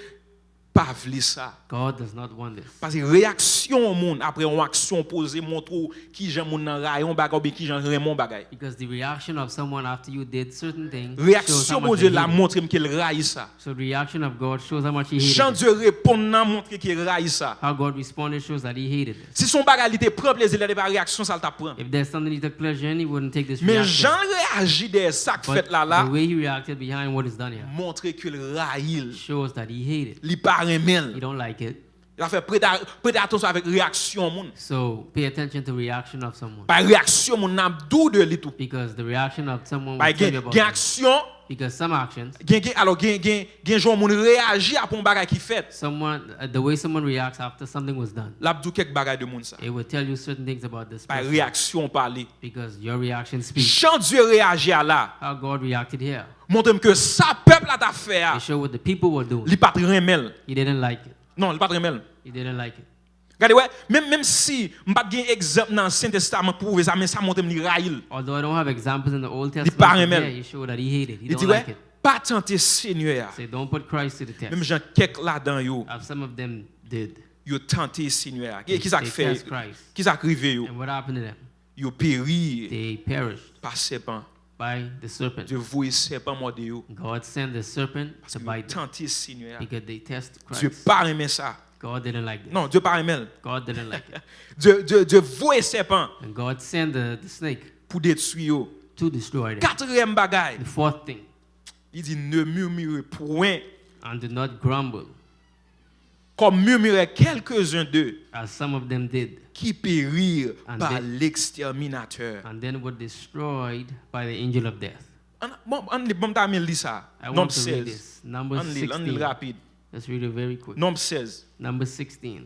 pas vle ça. God does not want this. Parce que réaction au monde après une action posée montre qui j'aime mon nan rayon bagay ou qui j'en Raymond bagay. Because the reaction of someone after you did certain things shows how Réaction mon much Dieu they la hate it. montre qu'il raille ça. So the reaction of God shows how much he hated Jean it. Dieu répond nan montre qu'il raille ça. How God responded shows that he hated it. Si son bagay il te prend plaisir la réaction ça t'a prend. If there's something he took pleasure in, he wouldn't take this Mais reaction. Jean réagit de ça que But fait là the way he reacted behind what is done here montre qu'il raille. shows that he hated it. Li pas He remel. don't like it. Il a fait prêter attention avec réaction moun. So pay attention to the reaction of someone. Par réaction moun n'a dou de li tout. Because the reaction of someone Par will tell you about gen them. action, Because some actions, alors gen jon moun réagit après un bagay qui fait. someone, the way someone reacts after something was done, L'a dou quelques bagay de moun ça. it will tell you certain things about this Par person. réaction parler. Because your reaction speaks. Jean Dieu réagit à là. How God reacted here. Montre que ça peuple a ta fait. It showed what the people were doing. Li pas remel. He didn't like it. Non, li pas remel. He didn't like it. Regardez ouais, même si m'pas gen exemple dans l'Ancien Testament pour prouver ça mais ça montre li raïl. Although I don't have examples in the Old pas Testament, remel. yeah, he showed that he hated. He Il dit don't like ouais, it. pas tenter Seigneur. Say, don't put Christ to the Même test. Jean quelques là-dedans yo, As some of them did. yo tenté Seigneur. Qui They ça fait? test Christ. Qui ça arrivé yo? And what happened to them? Yo péri They perished par serpent. by the serpent. Dieu voyait serpent mordre yo. God sent the serpent to Yo bite them tenté Seigneur. because they test Dieu Christ. pas aimer ça. God didn't like this. Non, Dieu pas aimer. God didn't like it. Dieu voyait serpent And God sent the snake pour détruire yo. to destroy them. Quatrième bagaille, The fourth thing, il dit ne murmurez point and do not grumble, comme murmuraient quelques-uns d'eux as some of them did, qui périrent And par they- l'exterminateur. and then were destroyed by the angel of death. Bon ta lis ça. I want Nombre to read 16. this. Numbers On lit 16. rapide. Let's read it very quick. Nombre 16. Number 16.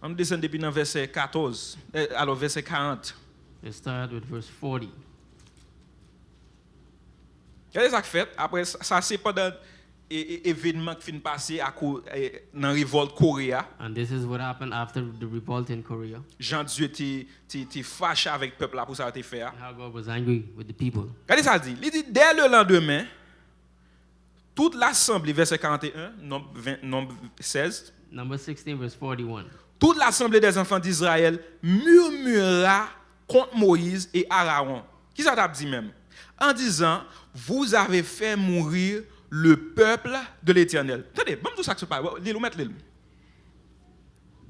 On descend depuis dans verset 14. Alors verset 40. Let's start with verse 40. Regardez ça que fait. Après ça c'est pendant événement qui finit passer dans la révolte Corée. And this is what happened after the revolt in Korea. Jean Dieu était fâché avec le peuple là pour ça te faire. How God was angry with the people. Regardez ça dit. Il dit dès le lendemain, toute l'assemblée, verset 41, nombre 16. Number 16, verse 41. Toute l'assemblée des enfants d'Israël murmura contre Moïse et Aaron. Qui ça t'a dit même? En disant, vous avez fait mourir le peuple de l'Éternel. Attendez, même tout ça que se passe.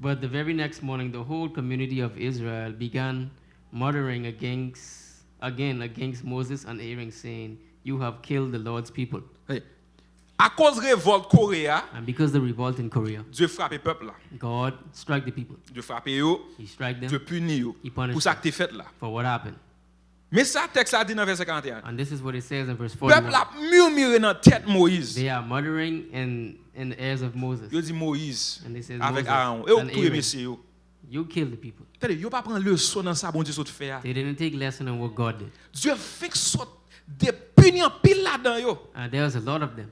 But the very next morning, the whole community of Israel began muttering against Moses and Aaron, saying, "You have killed the Lord's people." À cause de révolte Coréa, And because the revolt in Korea, Dieu frappe le peuple là. God struck the people. Dieu frappe eux, He struck them Dieu punit eux. He punished Pour ça que tu fait là. for what happened. Mais ça texte a dit dans verset 41. And this is what it says in verse Le peuple 41. a murmuré dans tête Moïse. They are muttering in the ears of Moses. Yo dit Moïse And they said, avec Moses Aaron. Et and tout Aaron, messieurs. you kill the people. Attendez, yo pas prendre leçon dans ça bon Dieu saute faire. They didn't take lesson on what God did. Dieu fixe des punis en pile là-dedans yo. And there was a lot of them.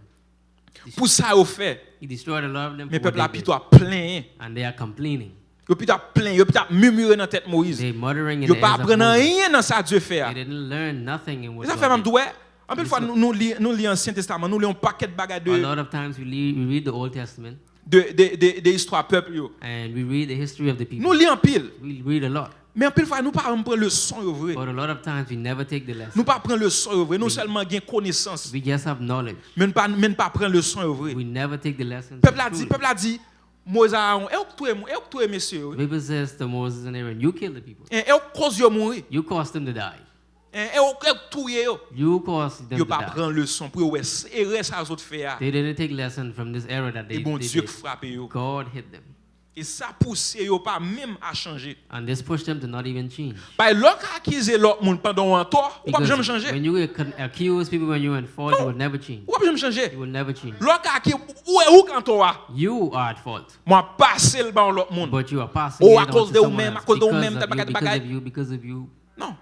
Pour ça au fait. He destroyed a lot of them Mais for what peuple a they did. plutôt plein. And they are complaining. Yo plutôt plein, yo plutôt murmurer dans tête Moïse. They muttering in Yo the pas ears of apprendre Moses. rien dans ça Dieu fait. They didn't learn nothing in what Ça fait God même did. doué. En plus fois nous lisons l'Ancien Testament, nous lisons un paquet de bagages A lot of times we read the Old Testament de histoires peuple yo. and we read the history of the people. Nous lisons pile. We read a lot. Mais en pile fois nous pas prendre leçon vrai. But a lot of times we never take the lesson. Nous pas prendre leçon vrai, nous seulement gain connaissance. We just have knowledge. Mais pas prendre leçon vrai. We never take the lesson. Peuple a dit Moïse Aaron, et tout messieurs. Bible says to Moses and Aaron, you kill the people. Et cause yo mourir. You caused them to die. Et tout yo. You caused them Yo to pas die. prendre leçon pour ouais erreur ça autres faire. They didn't take lesson from this error that Et they bon Dieu did. frappe yo. God hit them. Et ça pousse yo pas même à changer. And this pushed them to not even change. Parce que l'autre accuser l'autre monde pendant un temps, ou pas Because jamais changer. when you accuse people when you're in fault, you will never change. Ou pas jamais changer. You will never change. L'autre accuser ou quand toi. You are at fault. Moi passer le ban l'autre monde. But you are passing Oh, it à on cause to de someone vous-même, else à cause de because vous-même, of tel you, bagay. because of you. Non,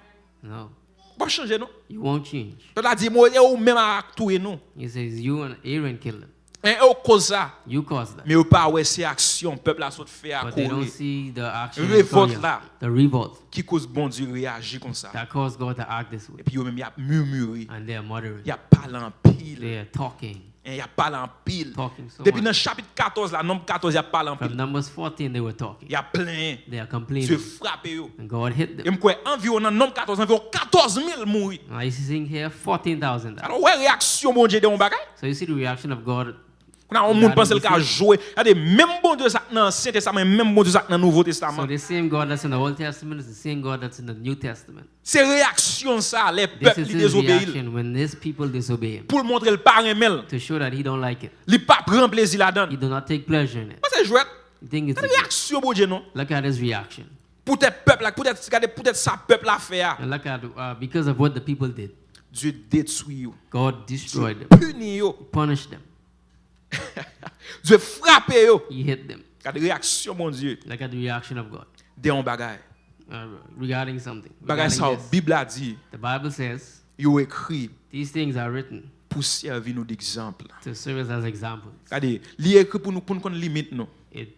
No, pas changer non. you won't change. Tu l'as dit moi ou même à tuer nous. He says you and Aaron killed them. Et au cause ça. You caused that. Mais au pas ouais c'est action peuple a saute fait à But they don't courir. see the action. in Révolte Korea. là. The revolt Qui cause bon Dieu réagir comme ça. that caused God to act this way. Et puis yo même y a murmuré. And they are muttering. Y a parlé en pile. They are talking. Et y a parlé en pile. Talking so Depuis dans much. chapitre 14 là, nombre 14 y a parlé en From pile. Numbers 14, they were talking. Y a plein. They are Dieu complaining. frappe yo. And God hit Et them. me quoi environ dans nombre 14 environ 14 000 mourir. Now you see here 14,000. Alors ouais réaction bon Dieu de on bagay. So you see the reaction of God. Quand on monde pense le cas jouer, regardez même bon Dieu ça dans l'Ancien Testament, même bon Dieu ça dans le Nouveau Testament. So the same God that's in the Old Testament is the same God that's in the New Testament. C'est réaction ça les This peuples is qui his désobéissent reaction when these people disobey him. pour montrer le pas remel. To show that he don't like it. Il pas prend plaisir là-dedans. He do not take pleasure in it. C'est jouet. You think it's C'est réaction bon Dieu non. Look at his reaction. Peut-être peuple là, peut-être ça peuple a fait. And look at because of what the people did. Dieu détruit yo. God destroyed them. Punit yo. Punished them. Dieu frappe yo. He hit them. Regarde réaction mon Dieu. Look at the reaction of God De on bagay. regarding something. Bagay Regarding ça this. Bible a dit, The Bible says yo écrit these things are written pour servir nous d'exemple. to serve us as examples. Regardez, li écrit pour nous connaître limite nous. It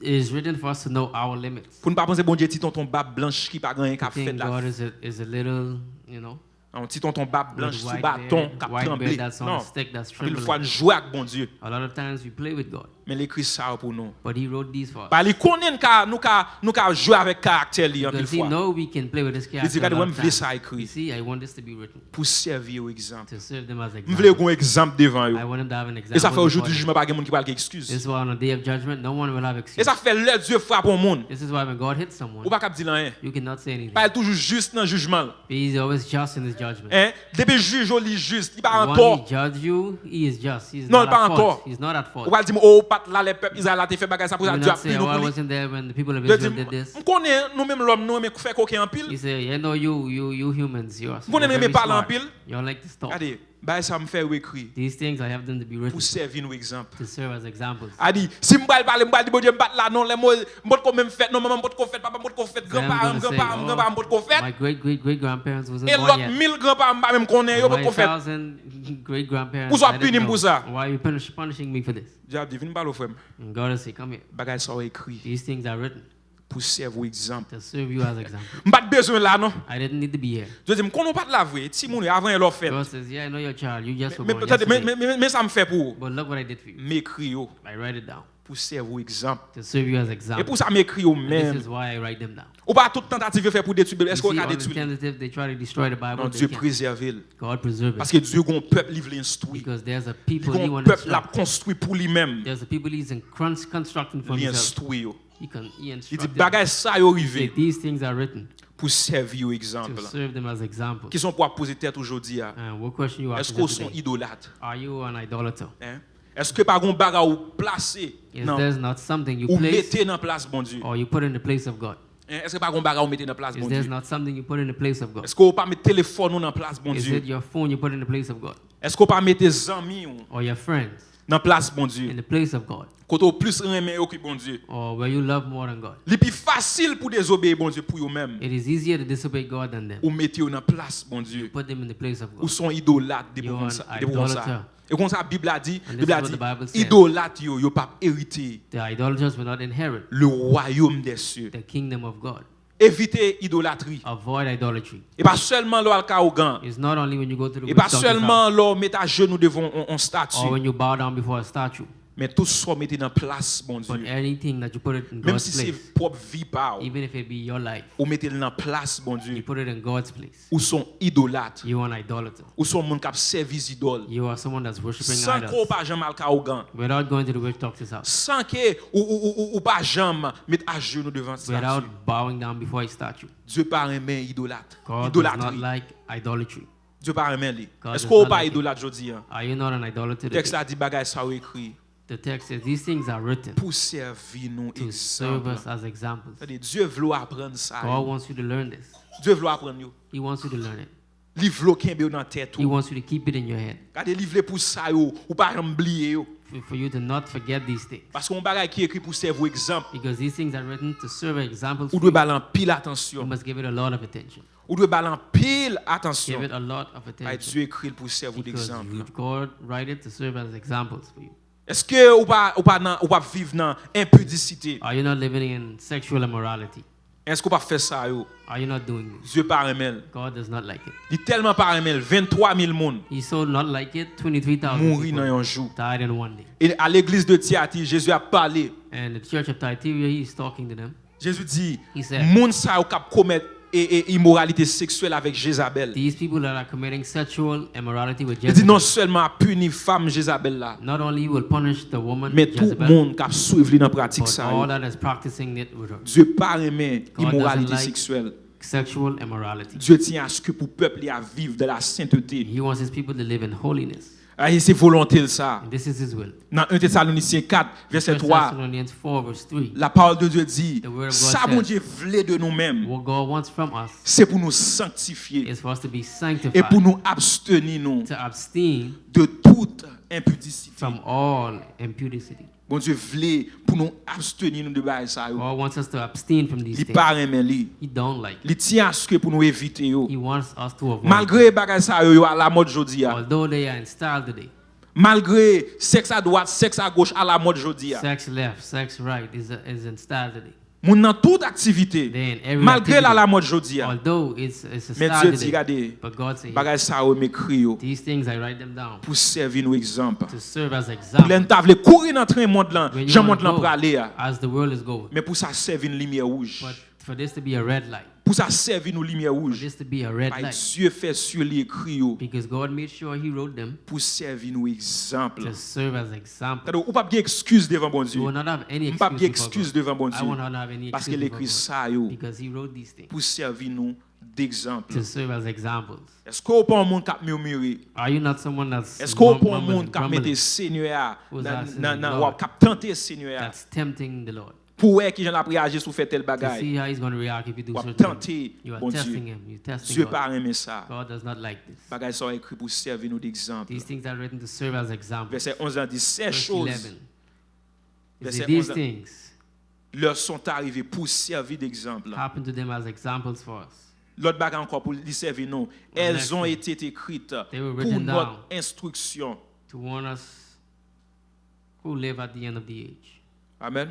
is written for us to know our limits. Pour ne pas penser bon Dieu petit tonton bab blanche qui pas rien I qu'a fait think de la God is a little, you know, un petit tonton bab blanche with sous white bâton beard, qu'a white tremblé. beard that's on Non. a stick that's Une fois trembling. nous jouer avec bon Dieu. A lot of times we play with God, Mais l'écrit ça pour nous. but He wrote these for us. Bah, il connaît nous ka jouer avec caractère li en pile Because He fois. know we can play with His Il dit character. a regardez lot moi of me ça times. You écrit see, I want this to be written pour servir au exemple. to serve them as Je voulais examples. un exemple devant I eux. want them to have an Et ça example. fait before aujourd'hui them. jugement pas de monde qui parle excuse. This is why on the day of judgment, no one will have Et excuse. ça fait le Dieu frappe au monde. This is why when God hits Ou someone, pas cap dire rien. you cannot say anything. Pas toujours juste dans jugement. He's always just in His judgment. Hein? Depuis juge li juste, il pas en When tort. He judge you, He is just. He's Non, not pas at encore. fault. He's not at fault. Ou pas dire oh pat là les peuples Israël a fait bagage ça pour You ça will Dieu a not say, pris nous oh, I pour lui. wasn't there when the people of Je Israel dis, did this. on connaît nous même l'homme nous mais fait coquin en pile. He said, you know, you humans, you're Vous very n'aimez pas en smart. pile. You like to talk. Regardez, Bah ça me fait écrire These things I have them to be written pour servir nous exemple. to serve as examples. A dit si m'bral parler m'bral di bon Dieu m'bat là non les mots m'bot ko même fait non maman m'bot ko fait papa m'bot ko fait Then I'm grand-parent gonna say, grand-parent m'bot ko fait my great-great-great-grandparents wasn't et born l'autre yet. 1000 grands-parents m'pa même connaît yo m'bot ko fait. 1,000 great-grandparents. Pour ça I didn't punir know. pour ça. Why are you punishing me for this? Dieu dit viens parler frère. And God will say, come here. Bagay ça écrit These things are written pour servir exemple. to serve you as examples. M'pas besoin là non. I didn't need to be here. Je dis m'connons pas de la vraie ti moun avant elle fait. God says, yeah, I know your child. You just were Mais born peut-être yesterday. mais ça me fait pour But look what I did for you. m'écrire yo I write it down pour servir exemple. to serve you as Et examples. pour ça m'écrire yo And même. this is why I write them down. Ou pas toute tentative fait pour détruire Bible. You Est-ce qu'on see, a all the détruit? tentatives, they try to destroy the Bible. Non, They Dieu can't. préserve le. God preserve Parce it. que Dieu a un peuple livré instruit. Because there's a Il people a he un wants to peuple l'a instruct. construit pour lui-même. There's a people he's constructing for Il himself. instruit yo. He Il dit instructed. bagay ça yo He said, arrivé these things are written pour servir au to exemple. serve them as examples. Qui sont pour poser tête aujourd'hui à? And what question you ask Est-ce qu'on sont today? idolâtres? Are you an idolater? Hein? Est-ce que par un bagay ou placé Is non there's not something you ou place mettez dans place bon Dieu? or you put in the place of God? Hein? Est-ce que par un bagay ou mettez dans place Is bon there's Dieu? not something you put in the place of God? Est-ce qu'on pas mettre téléphone dans place bon Is Dieu? it your phone you put in the place of God? Est-ce qu'on pas mettre zanmiw Or your friends dans place bon in Dieu? the place of God? Quand on plus aimer que bon Dieu. Or where you love more than God? Le plus facile pour désobéir bon Dieu pour eux-mêmes. It is easier to disobey God than them. Ou mettez dans place bon Dieu. Put them in the place of Ou God. sont idolâtres des You're pour an ça. idolater. Et comme ça la Bible a dit, And this Bible a is what dit the Bible says. idolâtres yo pas hériter The idolaters will not inherit le royaume des cieux. the kingdom of God. Évitez idolâtrie. Avoid idolatry. Et pas seulement le alcaogan. It's not only when you go to the Et pas witch doctor's seulement house, le mettre à genoux devant un statue. or when you bow down before a statue, Mais tout soit mettez dans place bon but Dieu. anything that you put it in Même God's si c'est place, propre vie pas even if it be your life, ou mettez dans place bon you Dieu. put it in God's place. Ou sont idolâtres. You are an idolater. Ou sont monde qui servi idole. You are someone that's worshiping Sans qu'on idols pas jamais alcaogan. without going to the witch doctor's house, Sans que ou pas jamais mettre à genoux devant statue. without bowing down before a statue. Dieu pas aimer idolâtre. God does not Idolâtrie. like idolatry. Dieu pas aimer lui. God Est-ce does qu'on not pas like it. idolâtre aujourd'hui? Are you not an idolater? Le texte today? a dit bagay ça ou écrit The text says these things are written pour servir nous to serve exemple. us as examples. C'est-à-dire Dieu veut apprendre ça. God wants you to learn this. Dieu veut apprendre yo. He wants you to learn it. Li veut kembe dans tête He ou. wants you to keep it in your head. Regardez li veut pour ça yo ou pas oublier yo. For you to not forget these things. Parce qu'on bagay qui écrit pour servir exemple. Because these things are written to serve as examples. Ou For doit you. balan pile You attention. must give it a lot of attention. Ou doit balan pile Give attention. it a lot of Ay attention. Dieu écrit pour servir Because d'exemple. God write it to serve as examples for you. Est-ce que ou pas vivre dans impudicité? Are you not living in sexual immorality? Est-ce qu'on pas faire ça yo? Are you not doing this? Dieu pas aimer. God does not like it. Il tellement pas aimer 23 000 monde He so not like it. 23,000 mourir dans people un jour. died in one day. Et à l'église de Thyatire, Jésus a parlé. And the church of Thyatira, he's talking to them. Jésus dit, He said, monde ça ou cap commettre et immoralité sexuelle avec Jézabel. these people that are committing sexual immorality with Il dit non Jezebel, seulement punir femme Jézabel là, not only will punish the woman mais tout le Jezebel, monde qui suivre dans pratique but ça. all that is practicing it with her. Dieu pas aimer God doesn't immoralité like sexuelle. sexual immorality. Dieu tient à ce que pour peuple à vivre de la sainteté. He wants his people to live in holiness. Et c'est volonté ça. And this is his will. Dans 1 Thessaloniciens 4 verset 1 3, Thessalonians 4 verse 3. la parole de Dieu dit, The word of God ça says, mon Dieu voulait de nous-mêmes, What God wants from us c'est pour nous sanctifier is for us to be et sanctified, pour nous abstenir nous to abstain de toute impudicité. from all impudicity. Bon Dieu voulait pour nous abstenir nous de bail ça. God wants us to abstain from these Il things. pas aimer lui. He don't like it. Il tient à ce que pour nous éviter yo. He wants us to avoid it. Malgré bagay ça yo à la mode jodi a. Although they are in style today, Malgré sexe à droite, sexe à gauche à la mode jodi a. sex left, sex right is in style today. Moun dans toute activité. Then every Malgré activity, la mode jodi a. although it's a Mais style Dieu dit today, regardez, but God says, bagay ça yo m'écrit yo these things I write them down pour servir nous exemple. to serve as Pour examples l'entavle courir dans train monde là, when you Jean want monde là to pour go aller a. as the world is going. Mais pour ça servir une lumière rouge. But for this to be a red light, Pour ça servir nous lumière for rouge. this to be a red By light, Dieu fait sur les écrits yo because God made sure He wrote them pour servir nous exemple. to serve as examples. C'est-à-dire, ou pas bien excuse devant bon Dieu. You will not have any On pas bien excuse before excuse God. devant bon I will Dieu. not have any Parce excuse qu'il before écrit God, ça yo because He wrote these things pour servir nous d'exemple. to serve as examples. Est-ce qu'on pas un monde qui murmurer? Are you not someone that's Est-ce qu'on pas un mumbling, monde qui grumbling, mette Seigneur Who's dans asking dans the dans Lord? qui tenter Seigneur that's tempting the Lord? pour voir qui j'en a réagi sur fait tel To bagay. see how he's going to react if you do Ou certain tenter things. You are bon testing Dieu. him. You're testing Dieu God. pas aimer ça. God does not like this. Bagay sont écrit pour servir nous d'exemple. These things are written to serve as examples. Verset 11 dit ces Verse choses 11. It Verset says, these 11. things leur sont arrivées pour servir d'exemple. happen to them as examples for us. L'autre bagay encore pour lui servir nous. Elles ont été écrites They were pour written notre down. instruction. To warn us who live at the end of the age. Amen.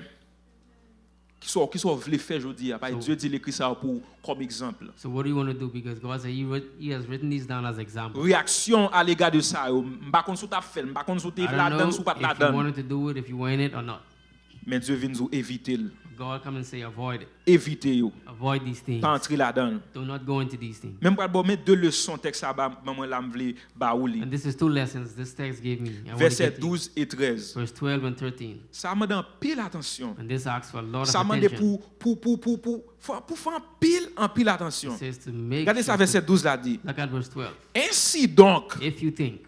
Qui sont voulu faire aujourd'hui. Dieu dit l'écrit ça pour comme exemple. So what do you want to do? Because God said he has written these down as examples. Réaction à l'égard de ça. M'pa konn sou ta fait, m'pa konn sou te I don't la know donne sou pas la if you donne. wanted to do it, if you were in it or not. Mais Dieu vient nous éviter. God come and say avoid it. Éviter yo. Avoid these things. Pas entrer là-dedans. Do not go into these things. Même pas bon mettre deux leçons texte ça maman la m'vle ba ou li. And this is 2 lessons this text gave me. I want to Verset get to you. 12 et 13. Verse 12 and 13. Ça m'a dans pile attention. And this asks for a lot of Ça m'a dit attention. pour faire en pile attention. It says to make Regardez ça sure verset 12 là dit. Look at verse 12. Ainsi donc If you think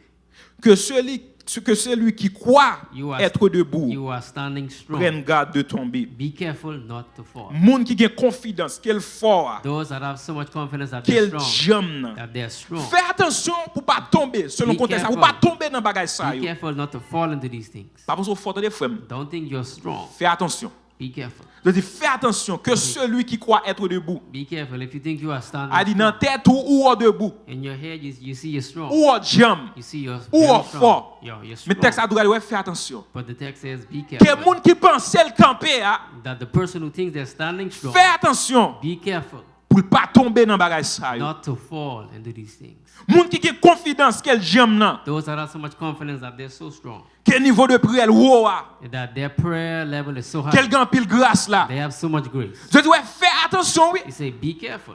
que celui qui croit You are- être debout you are standing strong, prenne garde de tomber. be careful not to fall. Moun qui a confiance qu'elle fort, Those that have so much confidence that they're qu'elle strong, j'aime. that they're strong, Fais attention pour pas tomber selon Be contexte, pour careful. pas tomber dans bagage ça be yo. careful not to fall into these things. Pas pour fort des frères. Don't think you're strong. Fais attention. Be careful. Je dis fais attention que celui qui croit être debout, Be careful. If you think you are standing a dit dans strong, tête ou en debout, in your head you see you're strong. ou en jambe, You see you're ou very en strong. fort. You're Mais strong. texte a doit ouais fais attention. But the text says be Que careful. moun qui pense le camper a, That the person who thinks they're standing strong, fais attention be careful pour pas tomber dans bagage ça yo. not to fall into these things. Moun qui a confiance qu'elle jambe nan, Those that have so much confidence that they're so strong, quel niveau de prière haut a, that their prayer level is so high, quel grand pile grâce là. they have so much grace. Je dis ouais fais attention oui He say, be careful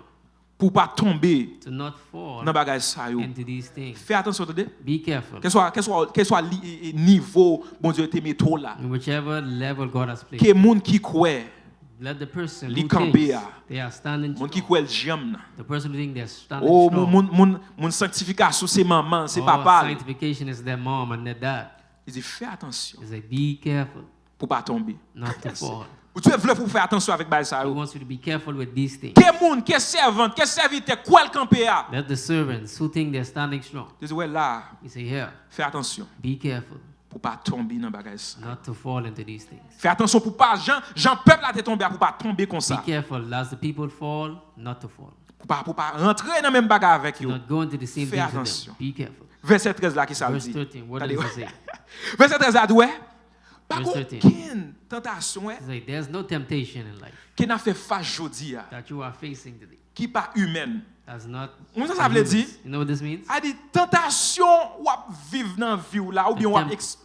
pour pas tomber to not fall dans bagage ça yo. into these things. Fais attention attendez. Be careful. Quel soit niveau bon Dieu te met trop là. In whichever level God has placed, Que moun qui croit, let the person Li who campe thinks a. they are standing moun qui strong, croit le jambe. the person who thinks they're standing Oh strong, mon sanctification c'est maman, c'est oh, papa. sanctification is their mom and their dad. Il dit fais attention He say, be careful pour pas tomber. not to fall. Ou tu veux pour faire attention avec bagage ça He yo. wants you to be careful with these things. Que moun, que servante, que serviteur, quoi le camper a. Let the servants who think they're standing strong, Je dis ouais là, he say, here, fais attention be careful pour pas tomber dans bagage ça. not to fall into these things. Fais attention pour pas Jean peuple là te tomber pour pas tomber comme Be ça. careful as the people fall, not to fall. Pour pas rentrer dans même bagage avec Do yo. not go into the same Fais things with attention. them. Be careful. Verset 13 là qui ça Verse dit. 13, what does Regardez, it say? Verset 13 là dit ouais. Pas Verse 13. aucune tentation ouais, He say, there's no temptation in life qui n'a fait face jodi a, that you are facing today qui pas humaine. that's not. On ça veut dire You know what this means? a dit tentation ou vivre dans vie ou là ou bien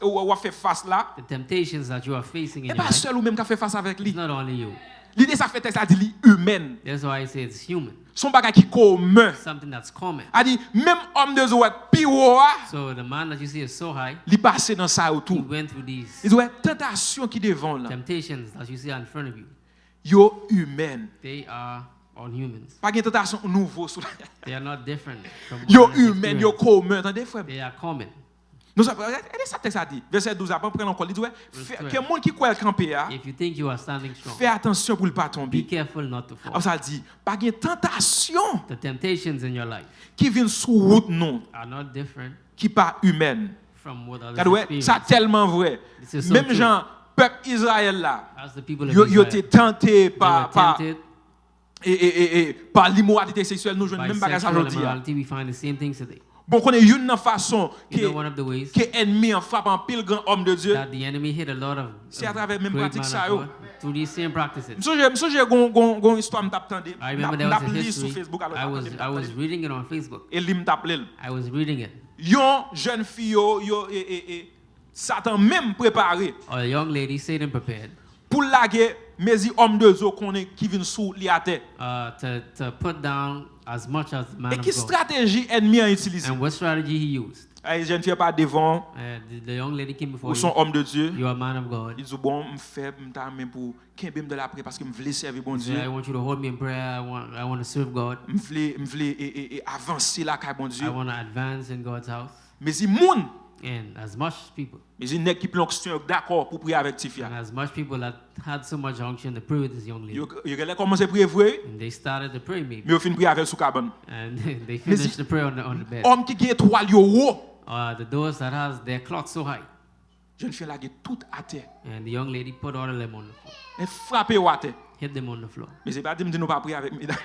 ou faire face là. The temptations that you are facing in Et your pas life, seul ou même qui fait face avec it's lui. not only you. L'idée ça fait texte a dit li humaine. That's why I say it's human. Son bagage qui commun. Something that's common. A dit même homme de Zoé piro a, So the man that you see is so high, li passé dans ça he autour. went through these Il dit ouais tentation qui devant là. temptations that you see in front of you. Yo humaine. They are all humans. Pas une tentation nouveau sur They are not different from yo what we humaine, yo experience. commun. Attendez frère. They are common. Nous ça ça texte a dit verset 12 après prendre encore il dit ouais que monde qui croit camper a, If you think you are standing strong, fais attention pour ne pas be tomber. careful not to fall. Alors ça dit pas une tentation The temptations in your life qui vient sous route non, are not different qui pas humaine. from what others Car ouais, experience. ça tellement vrai. This is so Même true. gens peuple Israël là, As the people of yo Israel, été tenté they par were tempted par l'immoralité sexuelle nous jouons by même bagage sexual aujourd'hui. immorality. We find the same things today. Bon connaît une façon You know que one of the ways que ennemi en frappe en pile grand homme de Dieu. that the enemy hit a lot of C'est à travers même great pratique man ça of yo. God through these same practices. M'songe gon histoire m't'attendé. I remember there was a M't'appelé sur history. Facebook alors I was reading it on Facebook. et lui m't'appelé. I was reading it. Yon jeune fille yo Satan même préparé A young lady, Satan prepared pour laguer mes hommes de Dieu qui viennent sous li à terre. to put down as much as the man Et of qui God. stratégie ennemi a utilisé? And what strategy he used? Ay jeune fille pas devant The young lady came before ou son you. homme de Dieu. You are a man of God. Il dit bon m'fait m'ta même pour kembem de la prière parce que m'vle servir bon Dieu. I want you to hold me in prayer. I want to serve God. M'vle avancer là kay bon Dieu. I want to advance in God's house. Mais si moun And as much people, Mais il y a qui sont d'accord pour prier avec Tifia. and as much people that had so much unction to pray with this young lady, Ils ont commencé à prier vrai, and they started to pray maybe, mais ils fin prier avec sous cabane. and they finished the prayer on the bed. Homme qui a étoile yo haut. The doors that has their clock so high, Jeune fille là qui tout à terre. and the young lady put all of them on the floor, Elle frappé au à terre. hit them on the floor. Mais c'est pas dire nous pas prier avec mesdames.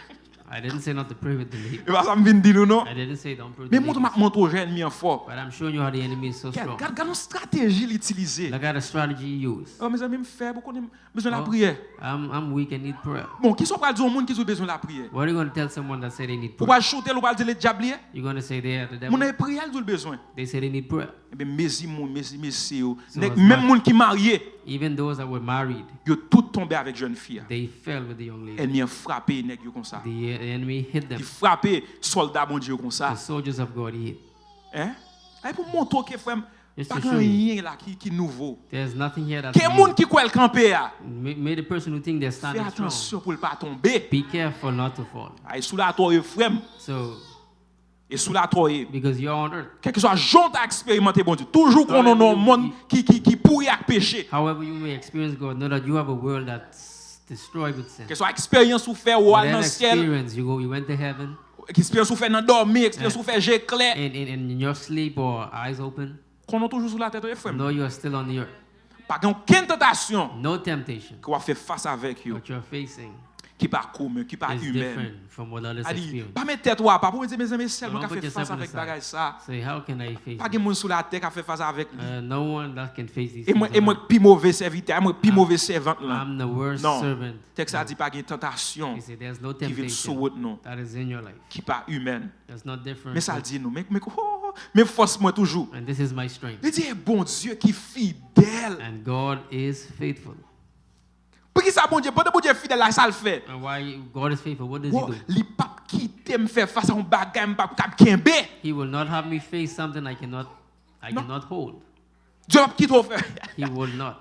I didn't say not to pray with the lady. Et pas ça me vient dire non. I didn't say don't pray with Mais the montre ladies. montre au ennemi en fort. But I'm showing you how the enemy is so strong. Regarde une stratégie l'utiliser. Look at the strategy you use. Oh mes amis me fait beaucoup besoin de la Oh, prière. I'm weak and need prayer. Bon, qui sont pas dire au monde qui ont besoin de la prière. What are you going to tell someone that say they need Pour prayer? pas shooter ou pas dire le diable. You're going to say they are the Mon devil? prière ils ont besoin. They say they need prayer. Eh bien messieurs, So même as much- monde qui marié, Even those that were married, ils ont tout tombé avec jeune fille. they fell with the young lady. Ennemi a frappé nèg yo comme ça. The enemy hit them. Il frappé soldat bon Dieu comme ça. The soldiers of God hit. Hein? Et pour montrer que frère Just pas to show you. rien là qui nouveau. There's nothing here that's Quel new. monde qui croit le camper a? May the person who think they're Fais standing strong attention pour ne pas tomber. be careful not to fall. Ay sous la toile frère So, et sous la toile. because you're on earth, Quel que soit jonte à expérimenter bon Dieu. Toujours qu'on a un monde qui pourrit avec péché. however you may experience God, know that you have a world that's destroyed with sin. Quelle soit expérience ou faire ou aller dans Whatever le ciel, experience you went to heaven, expérience ou faire dans dormir, expérience ou faire j'ai clair. in your sleep or eyes open, Qu'on a toujours sous la tête frère. know you are still on the earth. Pas aucune tentation No temptation qu'on va faire face avec eux what you're facing qui pas commun, qui pas is humaine. different from what others A dit, experience. pas mettre tête ou pas pour me dire mes amis seulement Don't qui put fait yourself face on the avec side. bagay ça. Say, how can I face Pas it? de monde sous la terre qui fait face avec lui. No one that can face these Et moi things. plus mauvais serviteur, moi plus mauvais servante là. I'm the worst Non. servant. Texte a dit pas de tentation He said, there's no qui vient sur temptation votre nom, that is in your life. qui pas humaine. That's not different. Mais ça dit nous, mais force moi toujours. And this is my strength. Il dit bon Dieu qui fidèle. And God is faithful. Pour qui ça bon Dieu, bon Dieu fidèle là ça le fait. And why God is faithful, what does Bon, he do? li pas quitter me faire face à un bagage pas kembe. He will not have me face something I cannot hold. Dieu pas quitter faire. He will not.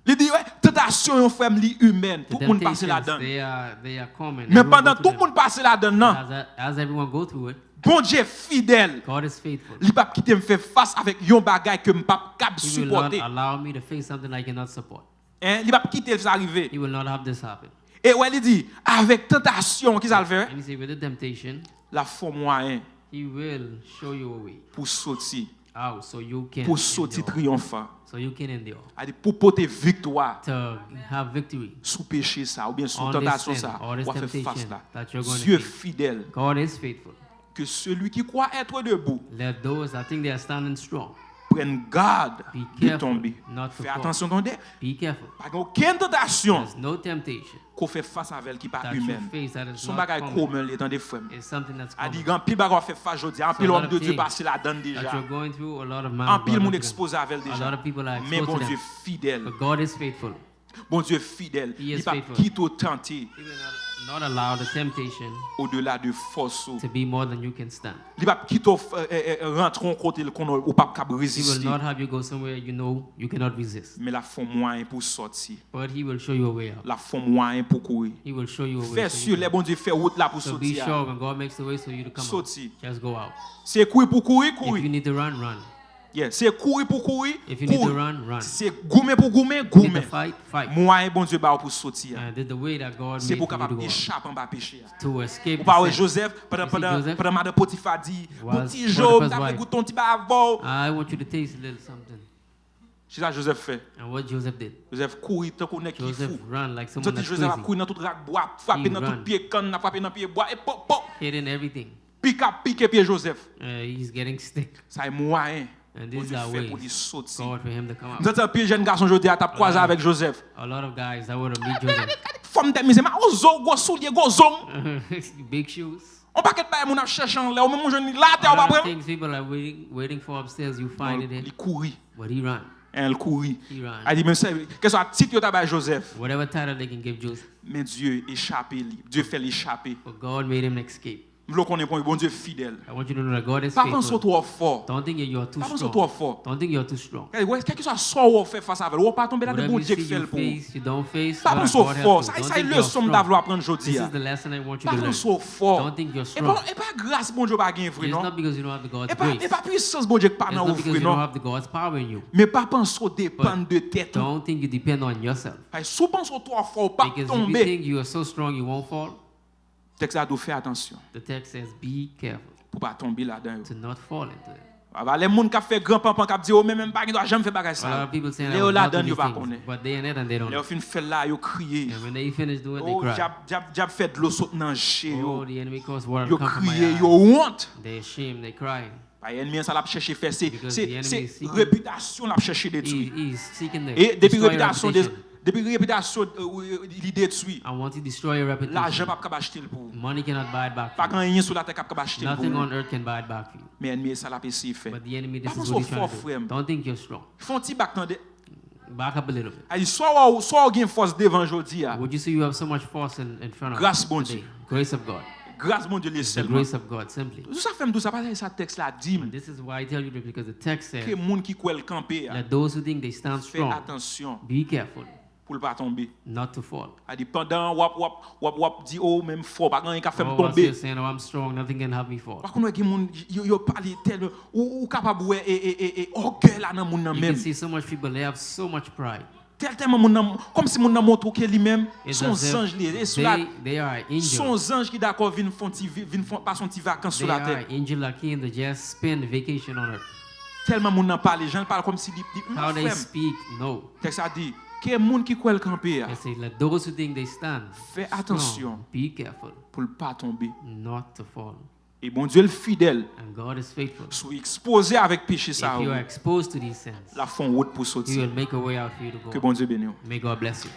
Il dit ouais, tentation yon frère li humaine, The tout le monde passe temptations, là-dedans. they are common. Mais Everyone pendant go tout through le monde passe là-dedans, non. them. As everyone go through it, Bon Dieu fidèle. God is faithful. Li pas quitter me faire face avec yon bagage que me pas cap He will not supporter. allow me to face something I cannot support. Hein, li pas quitter ça arriver. He will not have this happen. Et ouais, il dit avec tentation qui ça le fait, And he said, with the temptation, la faut moyen he will show you a way pour sortir, out so you can pour sortir endure. triomphant. So you can endure. A dit pour porter victoire To have victory. sous péché ça ou bien sous On this tentation sin, ça, or this on va faire face temptation là. that you're going to Dieu face. fidèle God is faithful. que celui qui croit être debout Let those that think they are standing strong prenne garde be de careful tomber. not to Fais fall. attention quand Be careful. pas aucune tentation There's no temptation qu'on fait face avec qui pas that you humaine. face that is Son not bagage common. commun les temps des frères. It's something that's A dit common. grand pile bagage fait face aujourd'hui, en pile So a lot homme de of Dieu things passé là-dedans That déjà. you're going through, a lot of man En of pile God monde are exposé avec A lot déjà. of people are Mais exposed bon to Dieu them. fidèle. But God is faithful. Bon Dieu fidèle. He is Il pas faithful. quitte au tenté He will not allow the temptation au-delà de force. to be more than you can stand. Il va quitte rentrer en côté qu'on ou pas capable He will résister. not have you go somewhere you know you cannot resist. Mais la font moyen pour sortir. But he will show you a way out. La font moyen pour courir. He will show you a way. Fais so sûr you les can- bon Dieu fait route là pour So be sortir. sure when God makes the way so you to come out. Sortir. Just go out. C'est courir pour courir, If you courir. need to run, run. Yeah, c'est courir pour courir. If you need to courir. run, run. C'est goumer pour goumer, If you need goumer. to fight, fight. Moyen bon Dieu ba pour sortir. And the way that God C'est made pour for you to capable go out. échapper en bas péché. To escape Ou pas the sin. Joseph Joseph? pendant madame Potiphar dit, Was mon petit Job, Potiphar's t'as fait wife. goûter ton petit bavon. I want you to taste a little something. C'est ça Joseph fait. And what Joseph did. Joseph courir tant qu'on est qui Joseph fou. ran like Tout someone dit that's Joseph a crazy. courir dans tout rack bois, frapper dans run. tout pied canne, frapper dans pied bois et pop pop. Hitting everything. Pique pied Joseph. He's getting stick. Ça est moyen. And Bon this is Dieu our fait way. pour lui sortir. God for him to come out. Nous avons un pile jeune garçon aujourd'hui à tape croisé avec Joseph. A lot of guys that would have meet Joseph. Femme de misère, mais ozo go soulier go zong. Big shoes. On pas qu'être bail mon a chercher en l'air, même mon jeune là t'es A on va lot of prendre. things people are waiting for upstairs. You find it Il in. courir. But he ran. Elle courir. He ran. Elle dit même ça, que soit titre yo à Joseph. Whatever title they can give Joseph. Mais Dieu échappé, Dieu fait l'échapper. But God made him escape. Je veux qu'on ait bon Dieu fidèle. I want you to know that God is Pas penser faithful. trop fort. Don't think you are too Pas penser trop strong. fort. Don't think you are too strong. Quel que soit ce qu'on fait face à elle, on pas tomber là de Whatever bon you Dieu see qui fait you le pour. vous. face, you don't face. Pas God penser help fort. you. Ça Don't c'est think le you're leçon strong. d'avouer apprendre This aujourd'hui. is the lesson I want you Pas to learn. penser fort. Don't think you're Et strong. pas grâce bon Dieu pas gain vrai It's non. not because you don't have the God's Et grace. pas puissance bon Dieu pas It's dans not vous because vrai you don't non. have the God's power in you. Mais pas penser dépendre de tête. Don't think you depend on yourself. Si vous pensez trop fort pas Because if you tomber. think you are so strong you won't fall, Texte a doit faire attention the text says be careful pour pas tomber là-dedans. to not fall into it. Les gens qui fait grand pampan qui dit oh même pas doit jamais faire bagage A lot ça. of people saying Les I will là not do dedans yo these pas things, connaît. but they in it and they don't Les know. fin fait là yo crier. And when they finish doing it, they Oh cry. jab fait de l'eau saute dans chez Oh, yo. the enemy caused water Yo to come from my crier, eyes. yo honte. They ashamed, they cry. L'ennemi ça l'a chercher faire Because the enemy c'est is seeking- réputation l'a chercher détruire. He's seeking the Et depuis destroy your réputation reputation. depuis réputation il détruit. I want to destroy your L'argent reputation. pas capable acheter pour. Money cannot buy it back Pas for you. rien sur la terre capable acheter pour. Nothing on earth can buy it back for you. Mais l'ennemi ça l'a essayé faire. But the enemy, this Pas is penser what he's fort trying to frère. do. Don't think you're strong. Font petit bac dans Back up a little bit. Ay soit gain force devant aujourd'hui. Would you say you have so much force in front of Grâce you bon today? Dieu. Grace of God. Grâce mon Dieu les The seulement. grace of God, simply. Tout ça fait me ça pas ça texte là dit And this is why I tell you that, because the text que says monde qui croit le camper that those who think they stand fais strong, attention be careful pour pas tomber. not to fall. A dit pendant wap dit oh même fort pas rien qui fait me Oh, once tomber. you're saying, oh, I'm strong, nothing can help me fall. Par contre il monde yo parler tel ou capable ouais et orgueil là dans monde You même. can see so much people, they have so much pride. Tellement monde comme si monde montre que lui-même It's son as if ange et cela they are angels. son ange qui d'accord vinn pas son petit vacances sur They la are terre. angel like him that just spend vacation on earth. Tellement monde n'en parle, les gens parlent comme si How they speak, no. texte a dit que monde qui croit le camper They say, let those who think they stand, fais strong, attention be careful pour ne pas tomber. not to fall. Et bon Dieu le fidèle, And God is faithful. soit exposé avec péché If ça, you are exposed to these sins, la font route pour He sortir. will make a way out for you to Que go. bon Dieu bénisse. May God bless you.